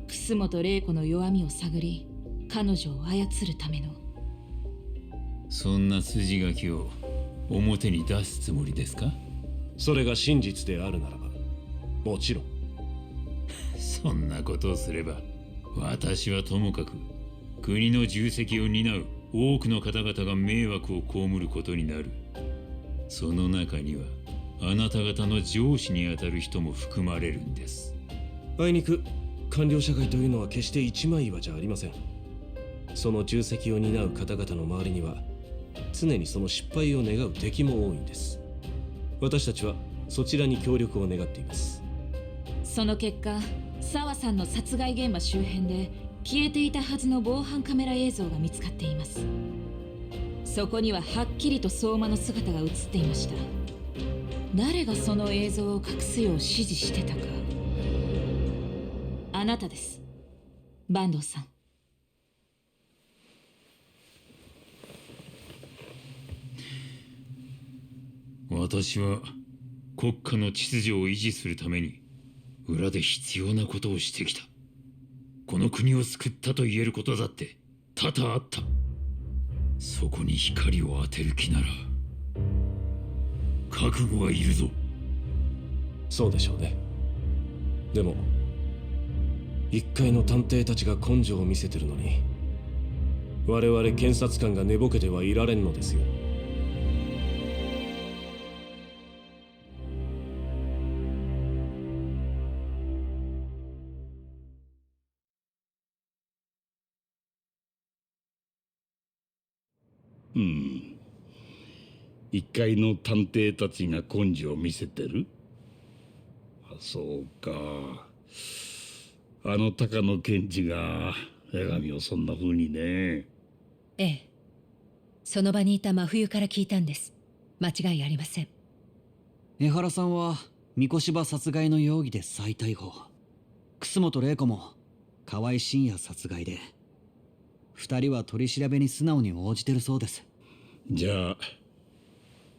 楠本玲子の弱みを探り彼女を操るための。そんな筋書きを表に出すつもりですか？それが真実であるならばもちろん。そんなことをすれば私はともかく国の重責を担う多くの方々が迷惑を被ることになる。その中にはあなた方の上司にあたる人も含まれるんです。あいにく官僚社会というのは決して一枚岩じゃありません。その重責を担う方々の周りには常にその失敗を願う敵も多いんです。私たちはそちらに協力を願っています。その結果沢さんの殺害現場周辺で消えていたはずの防犯カメラ映像が見つかっています。そこにははっきりと相馬の姿が映っていました。誰がその映像を隠すよう指示してたか。あなたです、坂東さん。私は国家の秩序を維持するために裏で必要なことをしてきた。この国を救ったと言えることだって多々あった。そこに光を当てる気なら覚悟はいるぞ。そうでしょうね。でも一介の探偵たちが根性を見せてるのに我々検察官が寝ぼけてはいられんのですよ。うん。一階の探偵たちが根性を見せてる？あ、そうか。あの高野検事が江上をそんな風にね。ええ。その場にいた真冬から聞いたんです。間違いありません。江原さんは三越場殺害の容疑で再逮捕。楠本玲子も河合真也殺害で。二人は取り調べに素直に応じてるそうです。じゃあ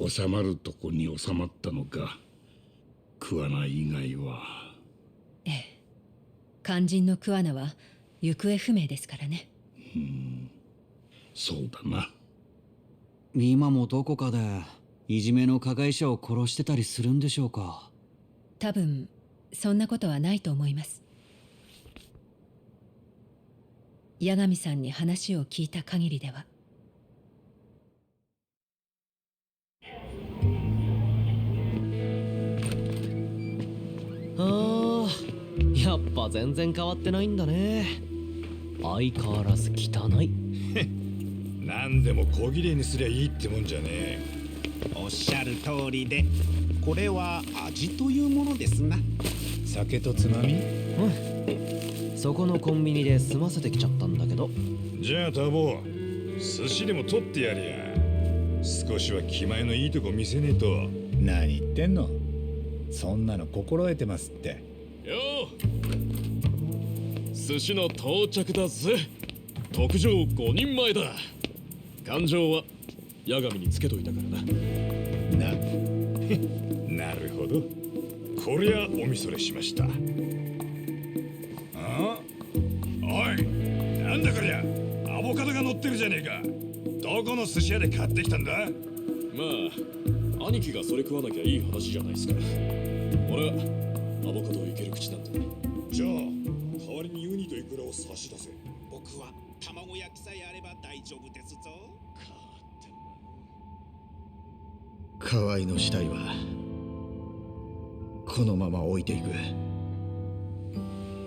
収まるとこに収まったのか。桑名以外は。ええ。肝心の桑名は行方不明ですからね。そうだな。今もどこかでいじめの加害者を殺してたりするんでしょうか。多分そんなことはないと思います。八神さんに話を聞いた限りでは。やっぱ全然変わってないんだね。相変わらず汚い。何でも小切れにすりゃいいってもんじゃねえ。おっしゃる通りで、これは味というものですな。酒とつまみ？うん。そこのコンビニで済ませてきちゃったんだけど。じゃあタボ、寿司でも取ってやりゃ。少しは気前のいいとこ見せねえと。何言ってんの？そんなの心得てますって。よう、寿司の到着だぜ。特上5人前だ。勘定は八神につけといたからな。なるほど。こりゃおみそれしました。あ？おい、なんだこりゃ、アボカドが乗ってるじゃねえか。どこの寿司屋で買ってきたんだ？まあ兄貴がそれ食わなきゃいい話じゃないですか。俺はアボカドいける口なんだ。じゃあ代わりにウニとイクラを差し出せ。僕は卵焼きさえあれば大丈夫ですぞ。河合の死体はこのまま置いていく。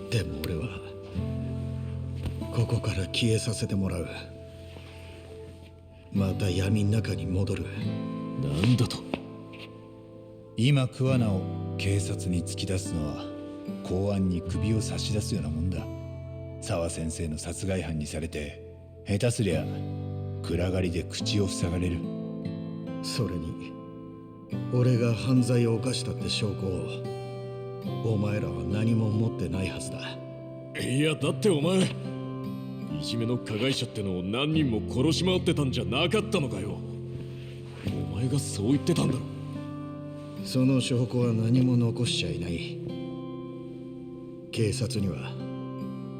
でも俺はここから消えさせてもらう。また闇の中に戻る。なんだと？今桑名を警察に突き出すのは公安に首を差し出すようなもんだ。沢先生の殺害犯にされて下手すりゃ暗がりで口を塞がれる。それに俺が犯罪を犯したって証拠をお前らは何も持ってないはずだ。いやだってお前いじめの加害者ってのを何人も殺し回ってたんじゃなかったのかよ。お前がそう言ってたんだろ。その証拠は何も残しちゃいない。警察には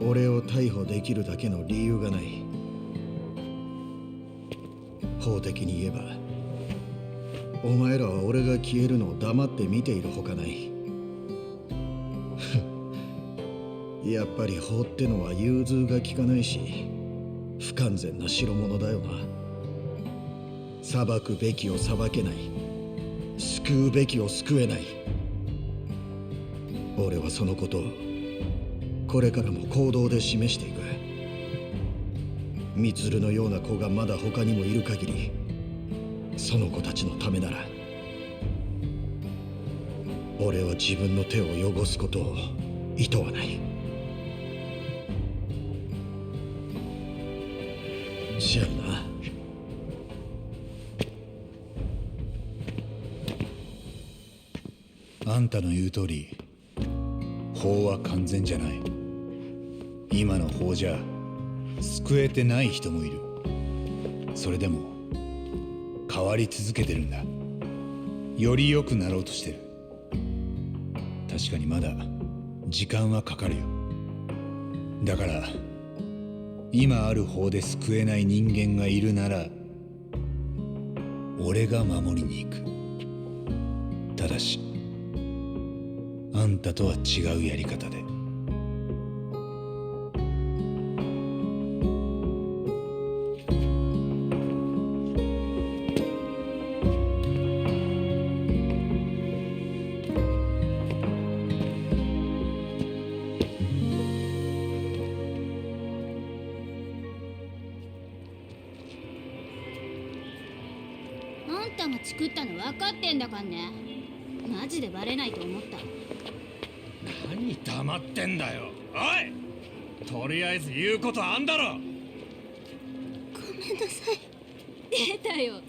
俺を逮捕できるだけの理由がない。法的に言えばお前らは俺が消えるのを黙って見ているほかない。やっぱり法ってのは融通が利かないし不完全な代物だよな。裁くべきを裁けない、救うべきを救えない。俺はそのことをこれからも行動で示していく。ミツルのような子がまだ他にもいる限りその子たちのためなら俺は自分の手を汚すことをいとわない。じゃあな。あんたの言う通り法は完全じゃない。今の法じゃ救えてない人もいる。それでも変わり続けてるんだ。より良くなろうとしてる。確かにまだ時間はかかるよ。だから今ある法で救えない人間がいるなら俺が守りに行く。ただしあんたとは違うやり方で。あんたが作ったの分かってんだかんね。マジでバレないと思った。何黙ってんだよ。おい、とりあえず言うことあんだろ。ごめんなさい。出たよ。やっ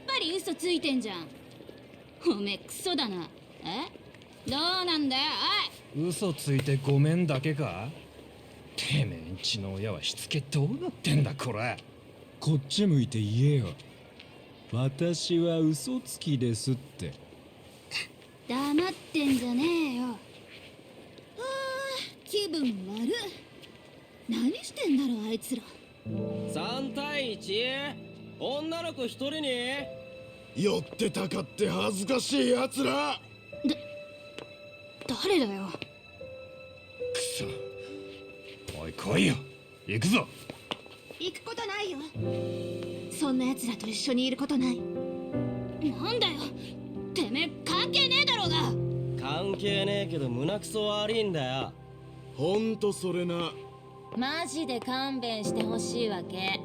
ぱり嘘ついてんじゃん。おめえクソだな。え、どうなんだよ。おい、嘘ついてごめんだけか？てめえんちの親はしつけどうなってんだこれ。こっち向いて言えよ。私は嘘つきですって。黙ってんじゃねえよ。気分悪い。何してんだろあいつら。3対 1？ 女の子1人に寄ってたかって恥ずかしいやつら。誰だよ。くそ。おい来いよ。行くぞ。行くことないよ。そんな奴らと一緒にいることない。なんだよ、てめえ関係ねえだろうが。関係ねえけど胸くそ悪いんだよ。ほんとそれな。マジで勘弁してほしいわけ。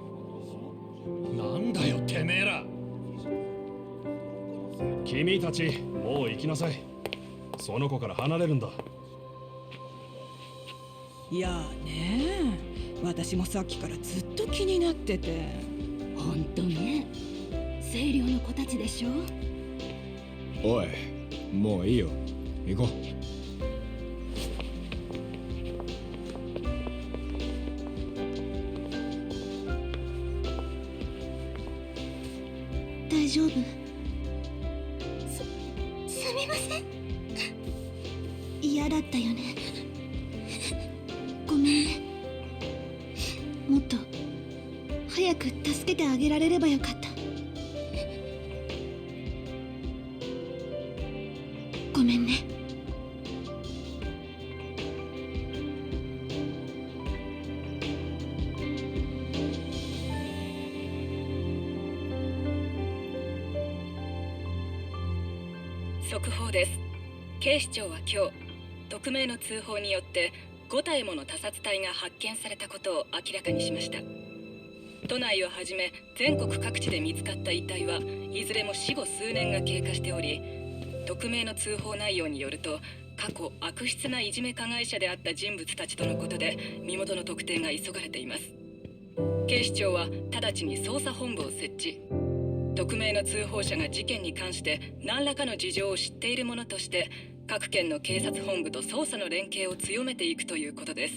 なんだよてめえら。君たちもう行きなさい。その子から離れるんだ。いやねえ、私もさっきからずっと気になってて。ほんとね、清涼の子たちでしょ。おい、もういいよ。行こう。大丈夫？すみません。だったよね。ごめんね。もっと早く助けてあげられればよかった。ごめんね。速報です。警視庁は今日、匿名の通報によって5体もの他殺体が発見されたことを明らかにしました。都内をはじめ全国各地で見つかった遺体はいずれも死後数年が経過しており、匿名の通報内容によると過去悪質ないじめ加害者であった人物たちとのことで身元の特定が急がれています。警視庁は直ちに捜査本部を設置。匿名の通報者が事件に関して何らかの事情を知っているものとして各県の警察本部と捜査の連携を強めていくということです。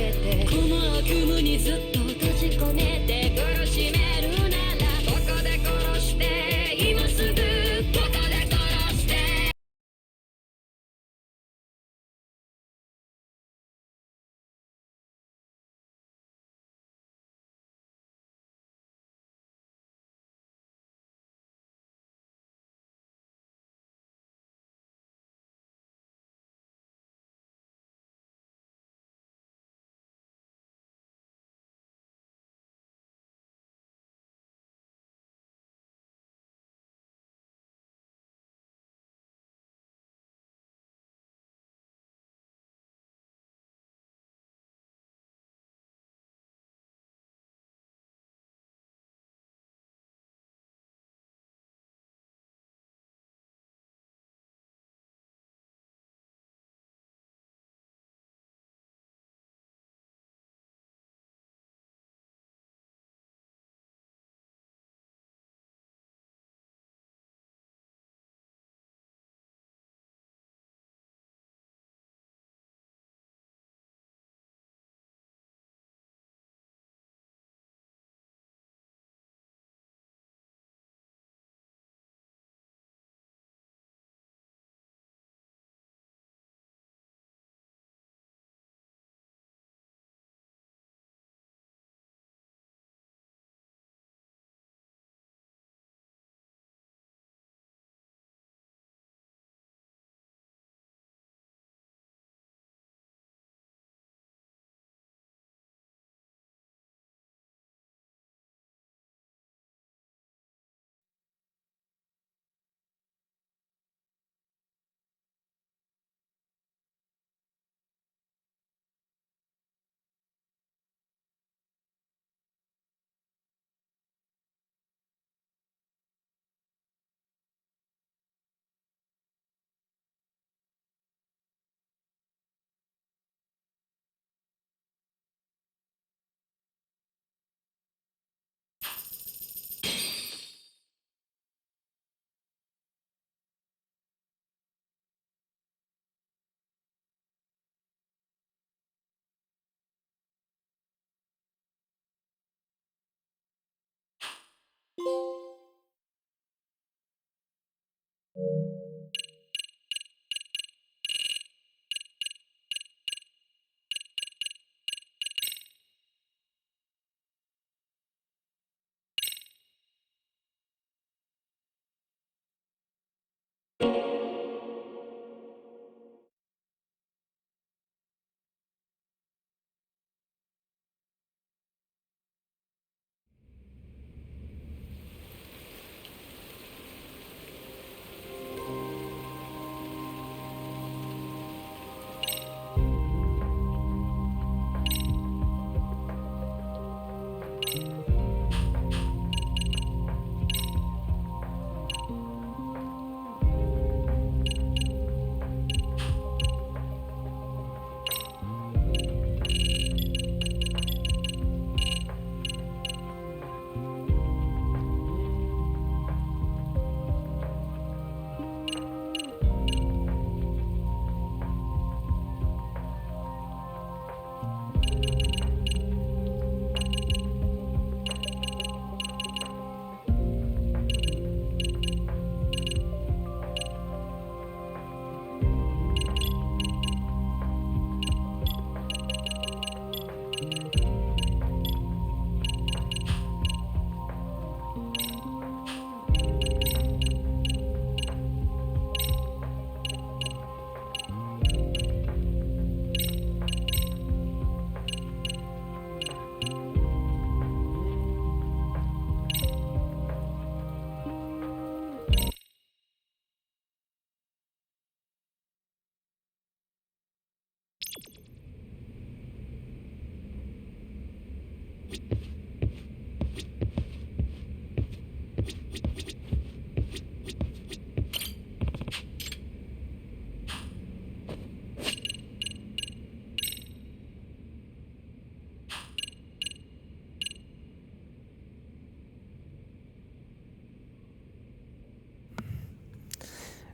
けてこの悪夢にずっと閉じ込めて苦しめるならここで殺して今すぐここで殺して。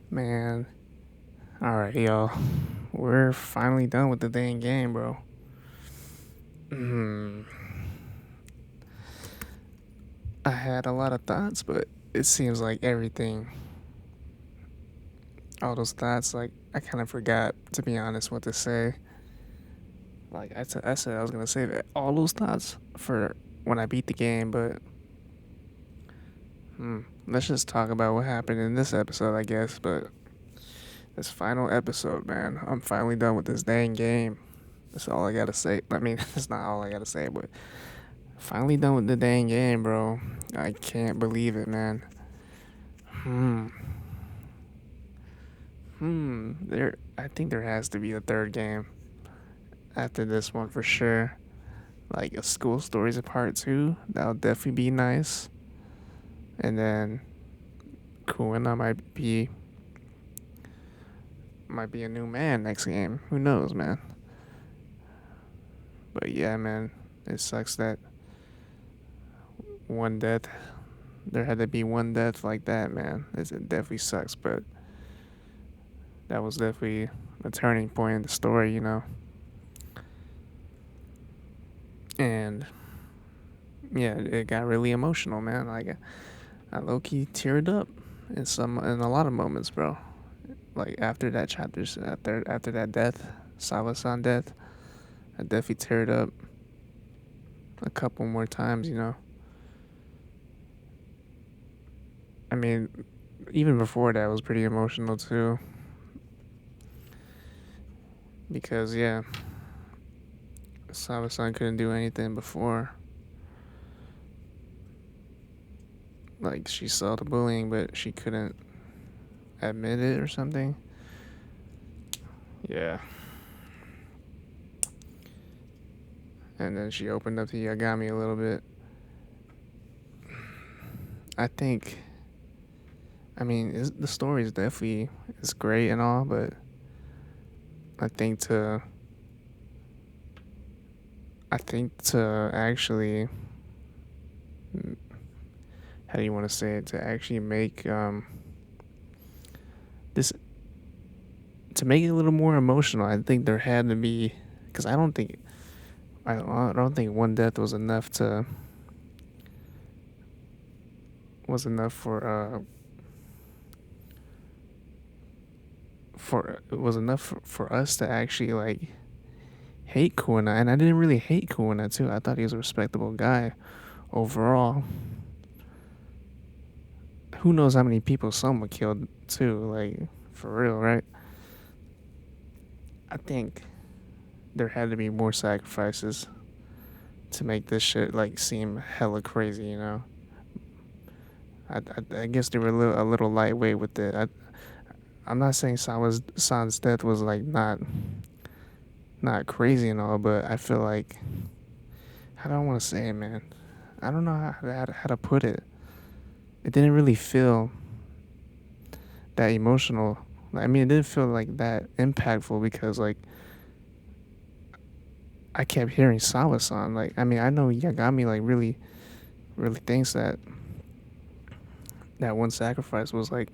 Man. Alright, y'all. We're finally done with the dang game, bro. I had a lot of thoughts, but it seems like everything, all those thoughts, like I kind of forgot, to be honest, what to say. Like I said I was gonna save all those thoughts for when I beat the game, but let's just talk about what happened in this episode, I guess. But this final episode, man, I'm finally done with this dang game. That's all I gotta say. I mean, that's not all I gotta say, but finally done with the dang game, bro. I can't believe it, man. I think there has to be a third game after this one for sure. Like a School Stories Part 2, that would definitely be nice. And then Kuina might be a new man next game. Who knows, man? But yeah, man, it sucks that one death. There had to be one death like that, man. It definitely sucks, but that was definitely a turning point in the story, you know. And yeah, it got really emotional, man. Like I low key teared up in a lot of moments, bro. Like after that chapter, after that death, Sawa-san death, I definitely teared up a couple more times, you know. I mean, even before that was pretty emotional too. Because yeah, Sawa-san couldn't do anything before. Like she saw the bullying, but she couldn't admit it or something. Yeah. And then she opened up to Yagami a little bit. I mean, the story is definitely it's great and all, but I think to actually, how do you want to say it? To actually make this, to make it a little more emotional, I think there had to be, because I don't think one death was enough for us to actually like hate Kuina. And I didn't really hate Kuina too. I thought he was a respectable guy overall. Who knows how many people Soma killed too, like for real, right? I think there had to be more sacrifices to make this shit like seem hella crazy, you know. I guess they were a little lightweight with it. I'm not saying San's death was like not crazy and all, but I feel like, how do I want to say it, man? I don't know how to put it. It didn't really feel that emotional. I mean, it didn't feel like that impactful because like I kept hearing Sawa-san. Like, I mean, I know Yagami like really thinks that one sacrifice was like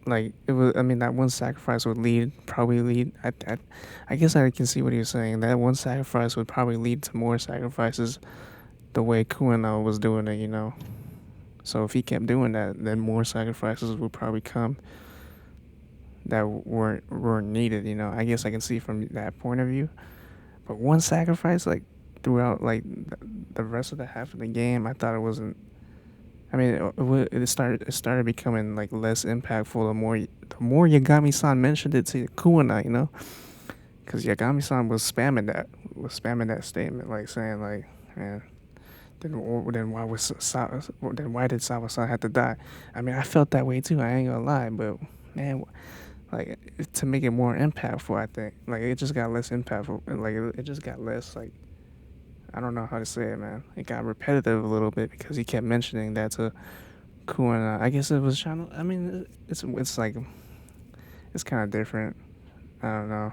it was. I mean, that one sacrifice would probably lead. I guess I can see what he was saying. That one sacrifice would probably lead to more sacrifices, the way Kuina was doing it, you know. So if he kept doing that, then more sacrifices would probably come that weren't needed, you know. I guess I can see from that point of view. But one sacrifice, like throughout, like the rest of the half of the game, I thought it wasn't. I mean, it started becoming like less impactful the more Yagami-san mentioned it to Kuina, you know, because Yagami-san was spamming that statement, like saying like, man, then why did Sawa-san have to die? I mean, I felt that way too. I ain't gonna lie, but man, like to make it more impactful, I think like it just got less impactful. Like it just got less like. I don't know how to say it, man. It got repetitive a little bit because he kept mentioning that to Kuina. I guess it was trying to. I mean, it's like it's kind of different. I don't know.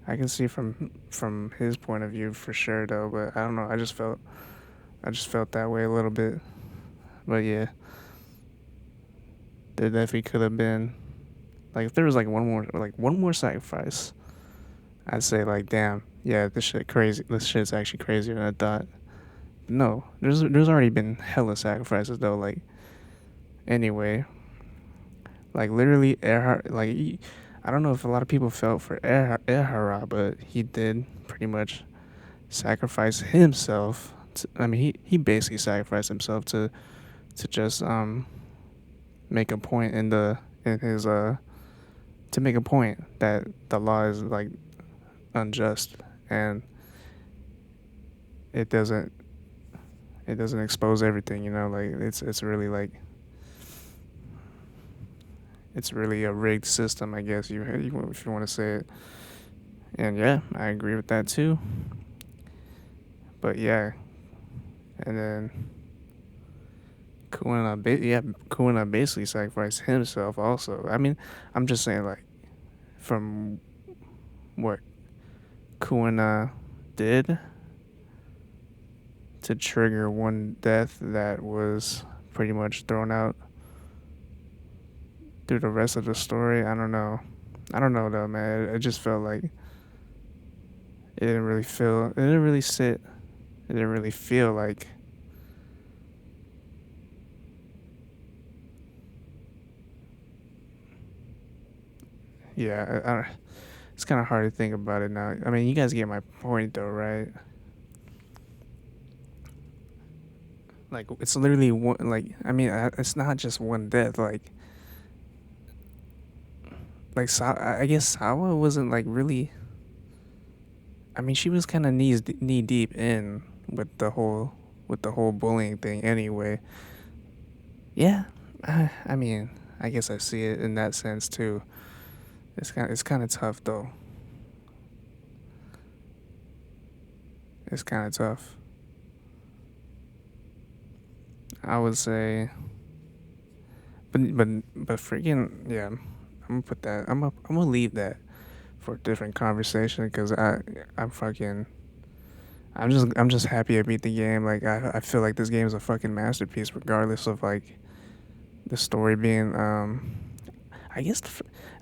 I can see from his point of view for sure, though. But I don't know. I just felt that way a little bit. But yeah, there definitely could have been like if there was like one more sacrifice. I'd say like, damn, Yeah, this shit crazy. This shit's actually crazier than I thought. No, there's already been hella sacrifices though. Like anyway, like literally Erhard. I don't know if a lot of people felt for Erhard, but he did pretty much sacrifice himself. I mean, he basically sacrificed himself to just make a point in his to make a point that the law is like unjust and it doesn't expose everything, you know, like it's really like it's really a rigged system, I guess you if you want to say it. And yeah, I agree with that too. But yeah, and then Kuina basically sacrificed himself also. I mean, I'm just saying like from what Kuina did to trigger one death that was pretty much thrown out through the rest of the story. I don't know though, man. It just felt like it didn't really sit. It didn't really feel like yeah, it's kind of hard to think about it now. I mean, you guys get my point though, right? Like it's literally one. Like I mean, it's not just one death. Like I guess Sawa wasn't like really. I mean, she was kind of knee deep in with the whole bullying thing. Anyway, yeah. I mean, I guess I see it in that sense too. It's kind of tough though. It's kind of tough. I would say, but freaking yeah. I'm gonna put that. I'm gonna leave that for a different conversation because I'm just happy I beat the game. Like I feel like this game is a fucking masterpiece, regardless of like the story being I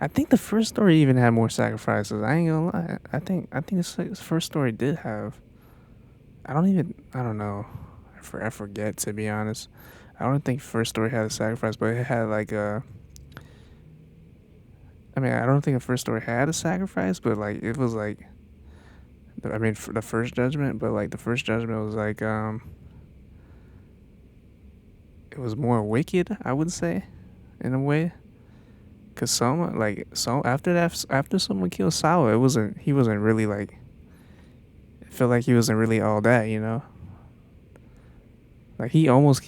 think the first story even had more sacrifices. I ain't gonna lie. I think this first story did have. I don't know. I forget, to be honest. I don't think first story had a sacrifice, but it had like a. I mean, I don't think the first story had a sacrifice, but like it was like. I mean, for the first judgment, but like the first judgment was like it was more wicked, I would say, in a way. Cause after someone killed Sawa, he wasn't really like. It felt like he wasn't really all that, you know. Like he almost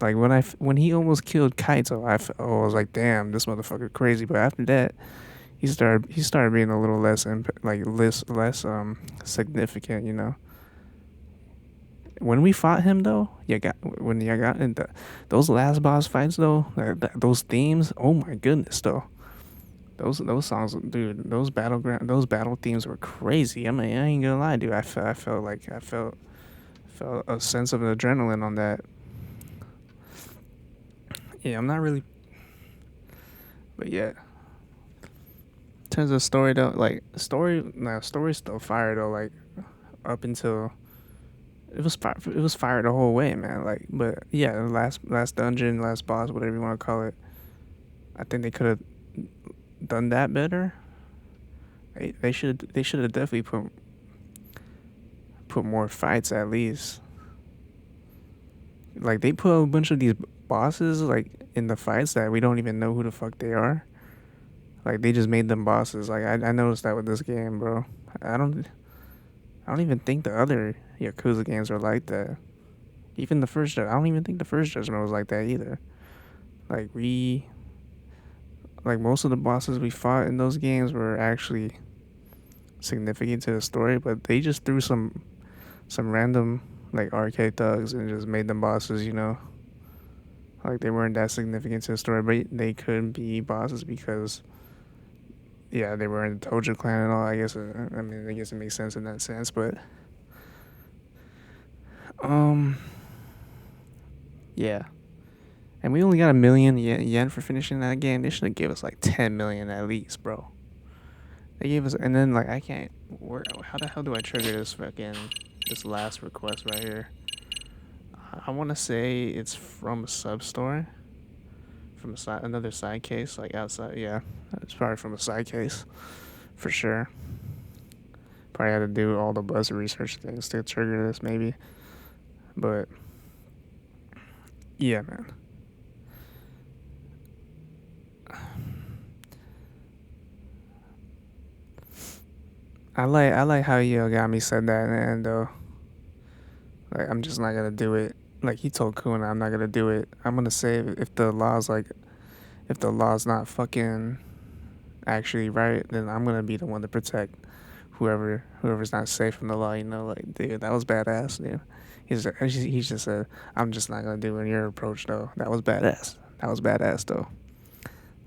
like when he almost killed Kaito, I was like, damn, this motherfucker crazy. But after that, he started being a little less less significant, you know. When we fought him though, when you got into those last boss fights though, those themes, oh my goodness though. Those songs, dude, those battle themes were crazy. I mean, I ain't gonna lie, dude. I felt a sense of adrenaline on that. Yeah, I'm not really, but yeah. In terms of story though, like story's still fire though. Like up until it was fire the whole way, man. Like, but yeah, the last dungeon, last boss, whatever you want to call it. I think they could have done that better. They should have definitely put more fights at least. Like they put a bunch of these bosses like in the fights that we don't even know who the fuck they are. Like they just made them bosses. Like I noticed that with this game, bro. I don't even think the other Yakuza games are like that. Even the first, I don't even think the first Judgment was like that either. Like most of the bosses we fought in those games were actually significant to the story, but they just threw some random like arcade thugs and just made them bosses, you know. Like they weren't that significant to the story, but they could be bosses because yeah, they were in the Tojo clan and all. I guess it makes sense in that sense, but yeah. And we only got 1 million yen for finishing that game. They should have gave us like 10 million at least, bro. They gave us, and then like I can't. How the hell do I trigger this last request right here? I want to say it's from a sub store, from another side case, like outside. Yeah, it's probably from a side case, for sure. Probably had to do all the buzz research things to trigger this, maybe. But yeah, man. I like how Yogami said that in the end though. Like I'm just not gonna do it. Like he told Kuna, I'm not gonna do it. I'm gonna say if the law's not fucking actually right, then I'm gonna be the one to protect whoever's not safe from the law. You know, like dude, that was badass, dude. He just said, I'm just not gonna do it in your approach though. That was badass. That was badass though.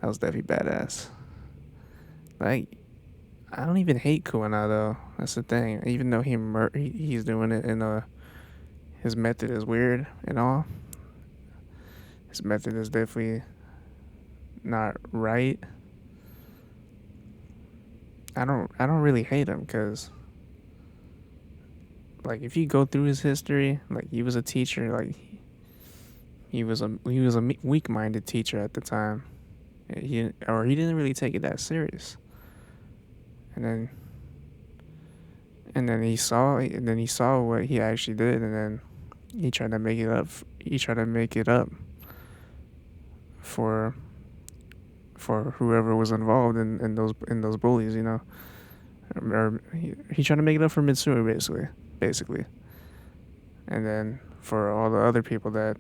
That was definitely badass. Like I don't even hate Kuna though. That's the thing. Even though he's doing it in his method is weird and all. His method is definitely not right. I don't really hate him because like if you go through his history, like he was a teacher, like he was a weak-minded teacher at the time. He didn't really take it that serious. And then he saw what he actually did, and then he tried to make it up. He tried to make it up for whoever was involved in those bullies, you know. Or he tried to make it up for Mitsuru, basically. And then for all the other people that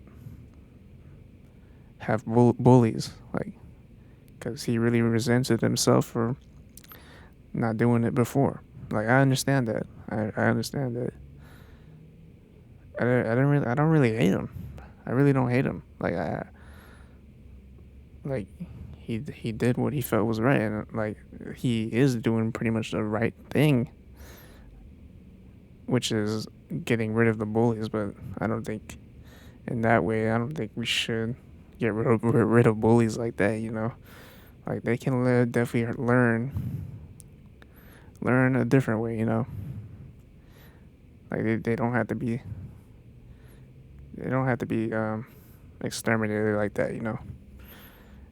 have bullies, like, because he really resented himself for not doing it before. Like I understand that. I understand that. I don't really hate him. I really don't hate him. Like he did what he felt was right, and like he is doing pretty much the right thing, which is getting rid of the bullies. But I don't think in that way. I don't think we should get rid of bullies like that. You know, like they can definitely learn a different way. You know, like they don't have to be exterminated like that. You know.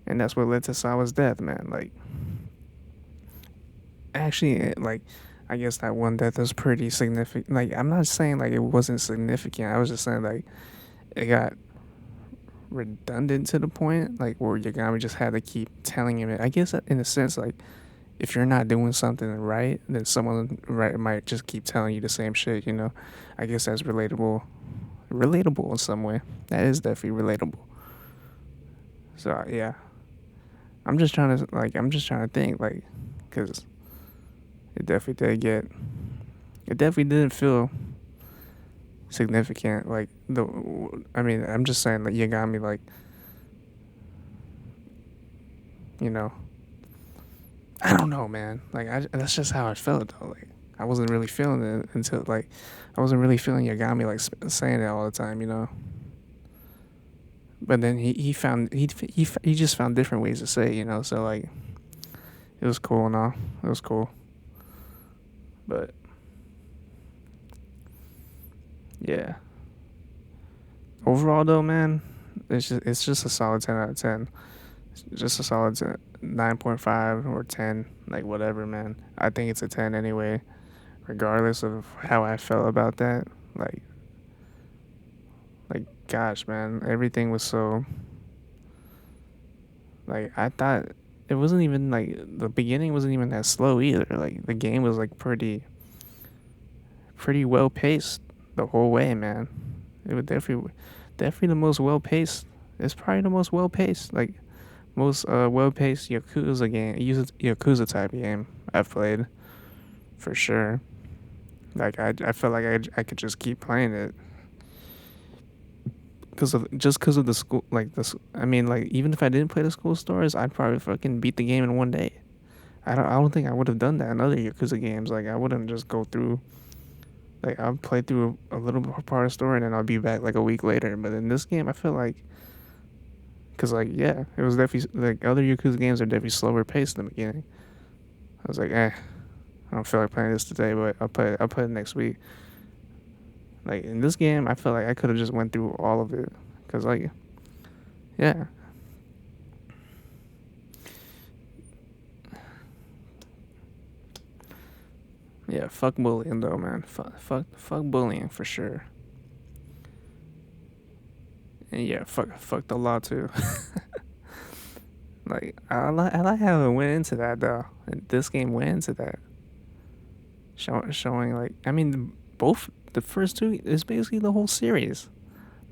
And that's what led to Sawa's death, man. Like, actually, like, I guess that one death was pretty significant. Like, I'm not saying, like, it wasn't significant. I was just saying, like, it got redundant to the point, like, where Yagami just had to keep telling him it. I guess, in a sense, like, if you're not doing something right, then someone might just keep telling you the same shit, you know? I guess that's relatable in some way. That is definitely relatable. So, yeah. I'm just trying to think, like, because it definitely didn't feel significant. Like, I'm just saying that Yagami, like, you know, I don't know, man. Like, that's just how I felt, though. Like, I wasn't really feeling it until, like, I wasn't really feeling Yagami, like, saying it all the time, you know? But then he just found different ways to say it, you know. So like, it was cool and all. It was cool. But yeah. Overall, though, man, it's just a solid 10 out of 10. It's just a solid 9.5 or 10, like whatever, man. I think it's a 10 anyway, regardless of how I felt about that. Like gosh, man, everything was so, like, I thought it wasn't even, like, the beginning wasn't even that slow either. Like, the game was, like, pretty well paced the whole way, man. It was definitely the most well paced. It's probably the most well paced, like, most well paced Yakuza type game I've played, for sure. Like, I felt like I could just keep playing it. Because of the school, like this. I mean, like, even if I didn't play the school stories, I'd probably fucking beat the game in one day. I don't think I would have done that in other Yakuza games. Like, I wouldn't just go through. Like, I'll play through a little part of the story and then I'll be back like a week later. But in this game, I feel like, cause like, yeah, it was definitely, like, other Yakuza games are definitely slower paced in the beginning. was like, I don't feel like playing this today, but I'll play it next week. Like in this game, I feel like I could have just went through all of it, cause like, yeah. Yeah, fuck bullying though, man. Fuck bullying for sure. And yeah, fuck the law too. Like I like how it went into that though. And this game went into that. Showing like, I mean, both the first two is basically the whole series.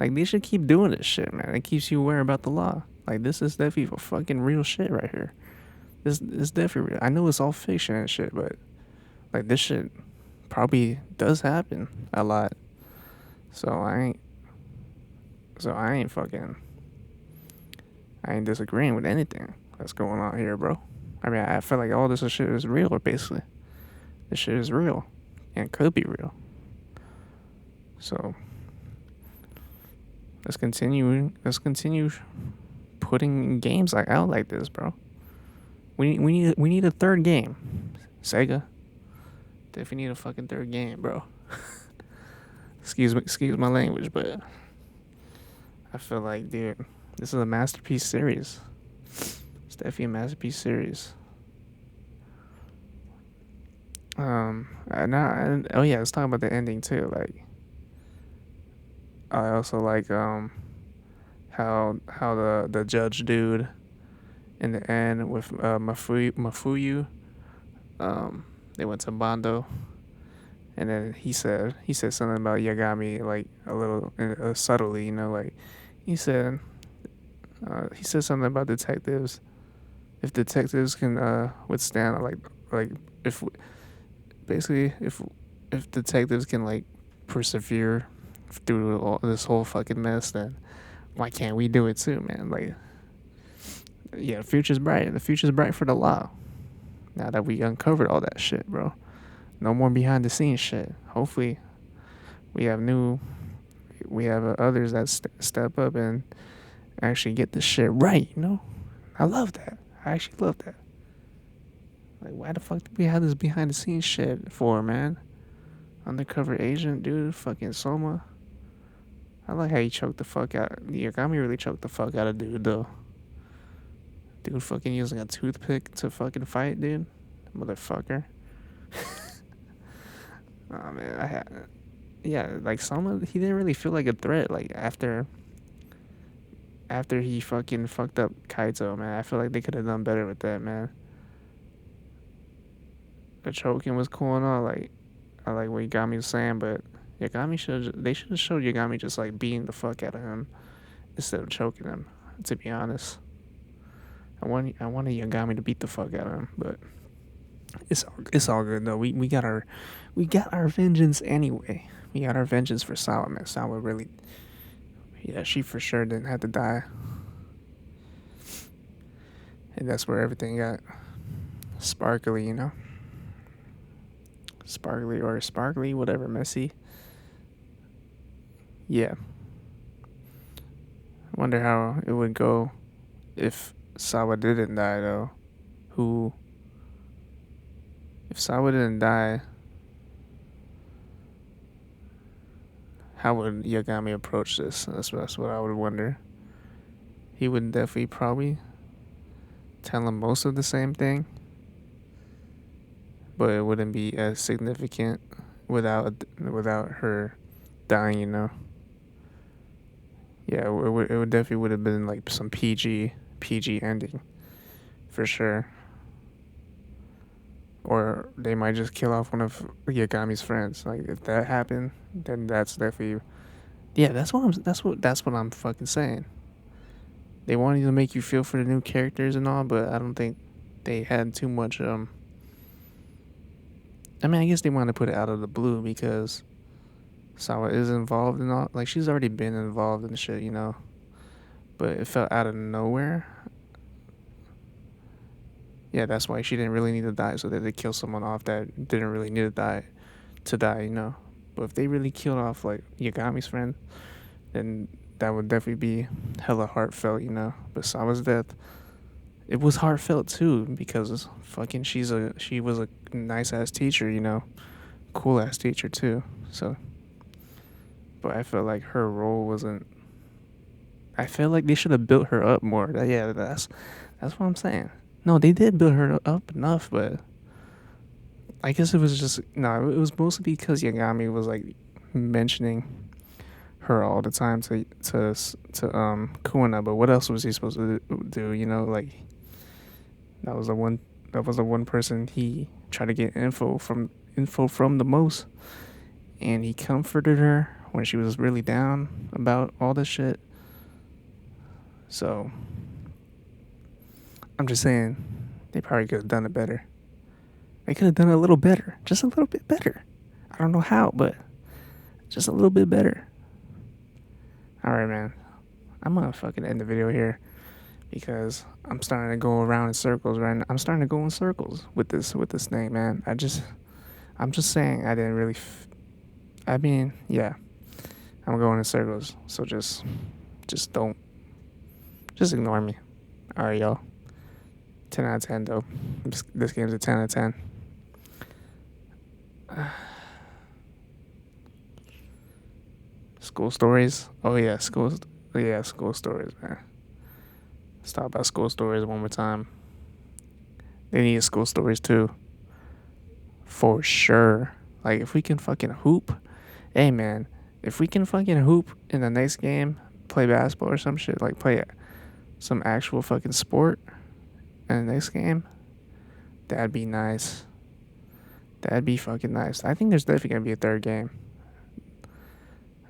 Like they should keep doing this shit, man. It keeps you aware about the law. Like this is definitely fucking real shit right here. This is definitely real. I know it's all fiction and shit, but like this shit probably does happen a lot. So I ain't disagreeing with anything that's going on here, bro. I mean, I feel like all this shit is real, basically. This shit is real and could be real. So let's continue putting games out like this, bro. We need a third game. Sega. Definitely need a fucking third game, bro. excuse my language, but I feel like, dude, this is a masterpiece series. It's definitely a masterpiece series. Let's talk about the ending too. Like, I also like how the judge dude in the end with Mafuyu, they went to Bondo, and then he said something about Yagami, like a little subtly, like he said something about detectives. If detectives can withstand if detectives can like persevere through all this whole fucking mess, then why can't we do it too, man? Like, yeah, the future's bright. The future's bright for the law. Now that we uncovered all that shit, bro. No more behind the scenes shit. Hopefully, we have others that step up and actually get this shit right, I love that. I actually love that. Like, why the fuck did we have this behind the scenes shit for, man? Undercover agent, dude, fucking Soma. I like how he choked the fuck out. Yagami really choked the fuck out of dude, though. Dude fucking using a toothpick to fucking fight, dude. Motherfucker. Oh, man, like Soma, he didn't really feel like a threat, like, after he fucking fucked up Kaito, man. I feel like they could have done better with that, man. The choking was cool and all, like, I like what Yagami was saying, but they should have showed Yagami just, like, beating the fuck out of him instead of choking him, to be honest. I wanted Yagami to beat the fuck out of him, but it's all good though. We got our vengeance anyway. We got our vengeance for Sawa, man. Sawa really, yeah, she for sure didn't have to die, and that's where everything got sparkly, sparkly, whatever, messy. Yeah. I wonder how it would go if Sawa didn't die, though. If Sawa didn't die, how would Yagami approach this? That's what I would wonder. He would definitely probably tell him most of the same thing, but it wouldn't be as significant without her dying, Yeah, it definitely would have been like some PG ending, for sure. Or they might just kill off one of Yagami's friends. Like, if that happened, then that's definitely, yeah. That's what I'm fucking saying. They wanted to make you feel for the new characters and all, but I don't think they had too much. I mean, I guess they wanted to put it out of the blue because Sawa is involved in all. Like, she's already been involved in shit, but it felt out of nowhere. Yeah, that's why she didn't really need to die, so that they kill someone off that didn't really need to die. But if they really killed off, like, Yagami's friend, then that would definitely be hella heartfelt, But Sawa's death, it was heartfelt too because fucking she was a nice ass teacher, you know, cool ass teacher too. So, but I felt like her role wasn't. I feel like they should have built her up more. Yeah, that's what I'm saying. No, they did build her up enough, but I guess it was just no. It was mostly because Yagami was like mentioning her all the time to Kuina. But what else was he supposed to do? You know, like that was the one person he tried to get info from the most, and he comforted her when she was really down about all this shit. So I'm just saying they probably could have done it better. They could have done it a little better, just a little bit better. I don't know how, but just a little bit better. All right, man. I'm gonna fucking end the video here because I'm starting to go around in circles right now. I'm starting to go in circles with this thing, man. I'm just saying I didn't really. I mean, yeah, I'm going in circles. So just ignore me. All right, y'all. 10 out of 10 though. This game's a 10 out of 10. School stories. Oh yeah, school stories, man. Let's talk about school stories one more time. They need school stories too. For sure. Like if we can fucking hoop, hey man, if we can fucking hoop in the next game, play basketball or some shit, like play some actual fucking sport in the next game, that'd be nice. That'd be fucking nice. I think there's definitely gonna be a third game.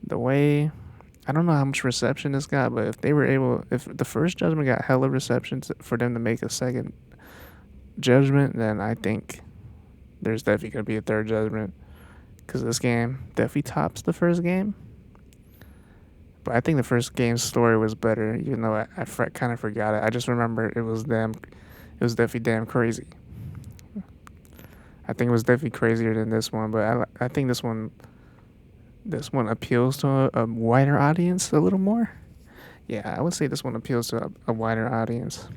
The way, I don't know how much reception this got, but if the first Judgment got hella reception for them to make a second Judgment, then I think there's definitely gonna be a third Judgment, because this game definitely tops the first game. But I think the first game's story was better, even though I kind of forgot it. I just remember it was definitely damn crazy. I think it was definitely crazier than this one, but I think this one appeals to a wider audience a little more. Yeah, I would say this one appeals to a wider audience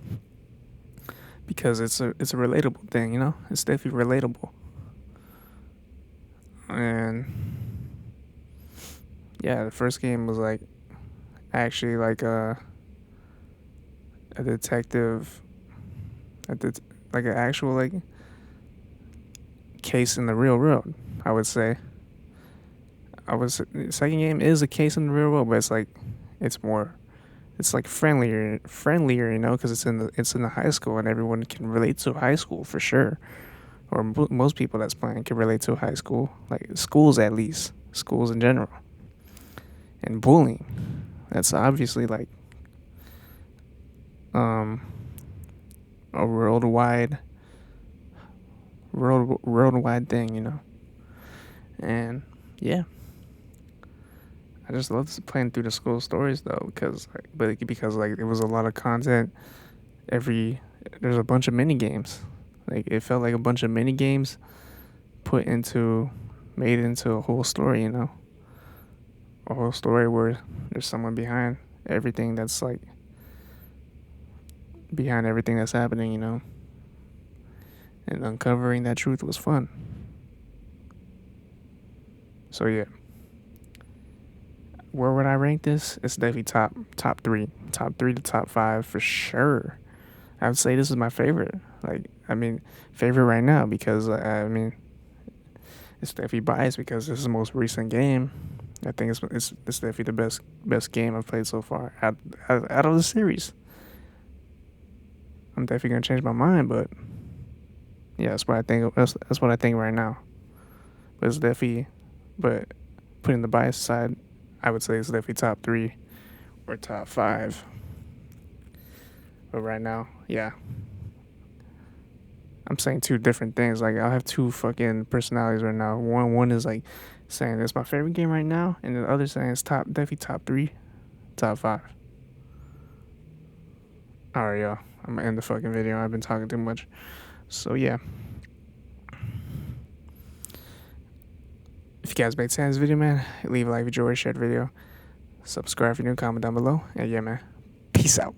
because it's a relatable thing, you know? It's definitely relatable. And yeah, the first game was like actually like a detective, like an actual like case in the real world, I would say. The second game is a case in the real world, but it's like friendlier, you know, because it's in the high school and everyone can relate to high school for sure, or most people that's playing can relate to high school, like schools at least, schools in general, and bullying. That's obviously like a worldwide thing, you know, and yeah. I just love playing through the school stories though, because it was a lot of content. There's a bunch of mini games. Like it felt like a bunch of mini games made into a whole story, you know. A whole story where there's someone behind everything that's happening, you know. And uncovering that truth was fun. So yeah. Where would I rank this? It's definitely top three to top 5 for sure. I would say this is my favorite. Favorite right now because it's definitely biased because this is the most recent game. I think it's definitely the best game I've played so far out of the series. I'm definitely gonna change my mind, but yeah, that's what I think. That's what I think right now. But putting the bias aside, I would say it's definitely top 3 or top 5. But right now, yeah. I'm saying two different things. Like, I'll have two fucking personalities right now. One is like saying it's my favorite game right now, and the other saying it's definitely top 3, top 5. Alright, y'all. I'm gonna end the fucking video. I've been talking too much. So, yeah. If you guys made sense of this video, man, leave a like if you enjoyed, share the video. Subscribe if you're new, comment down below. And yeah, man. Peace out.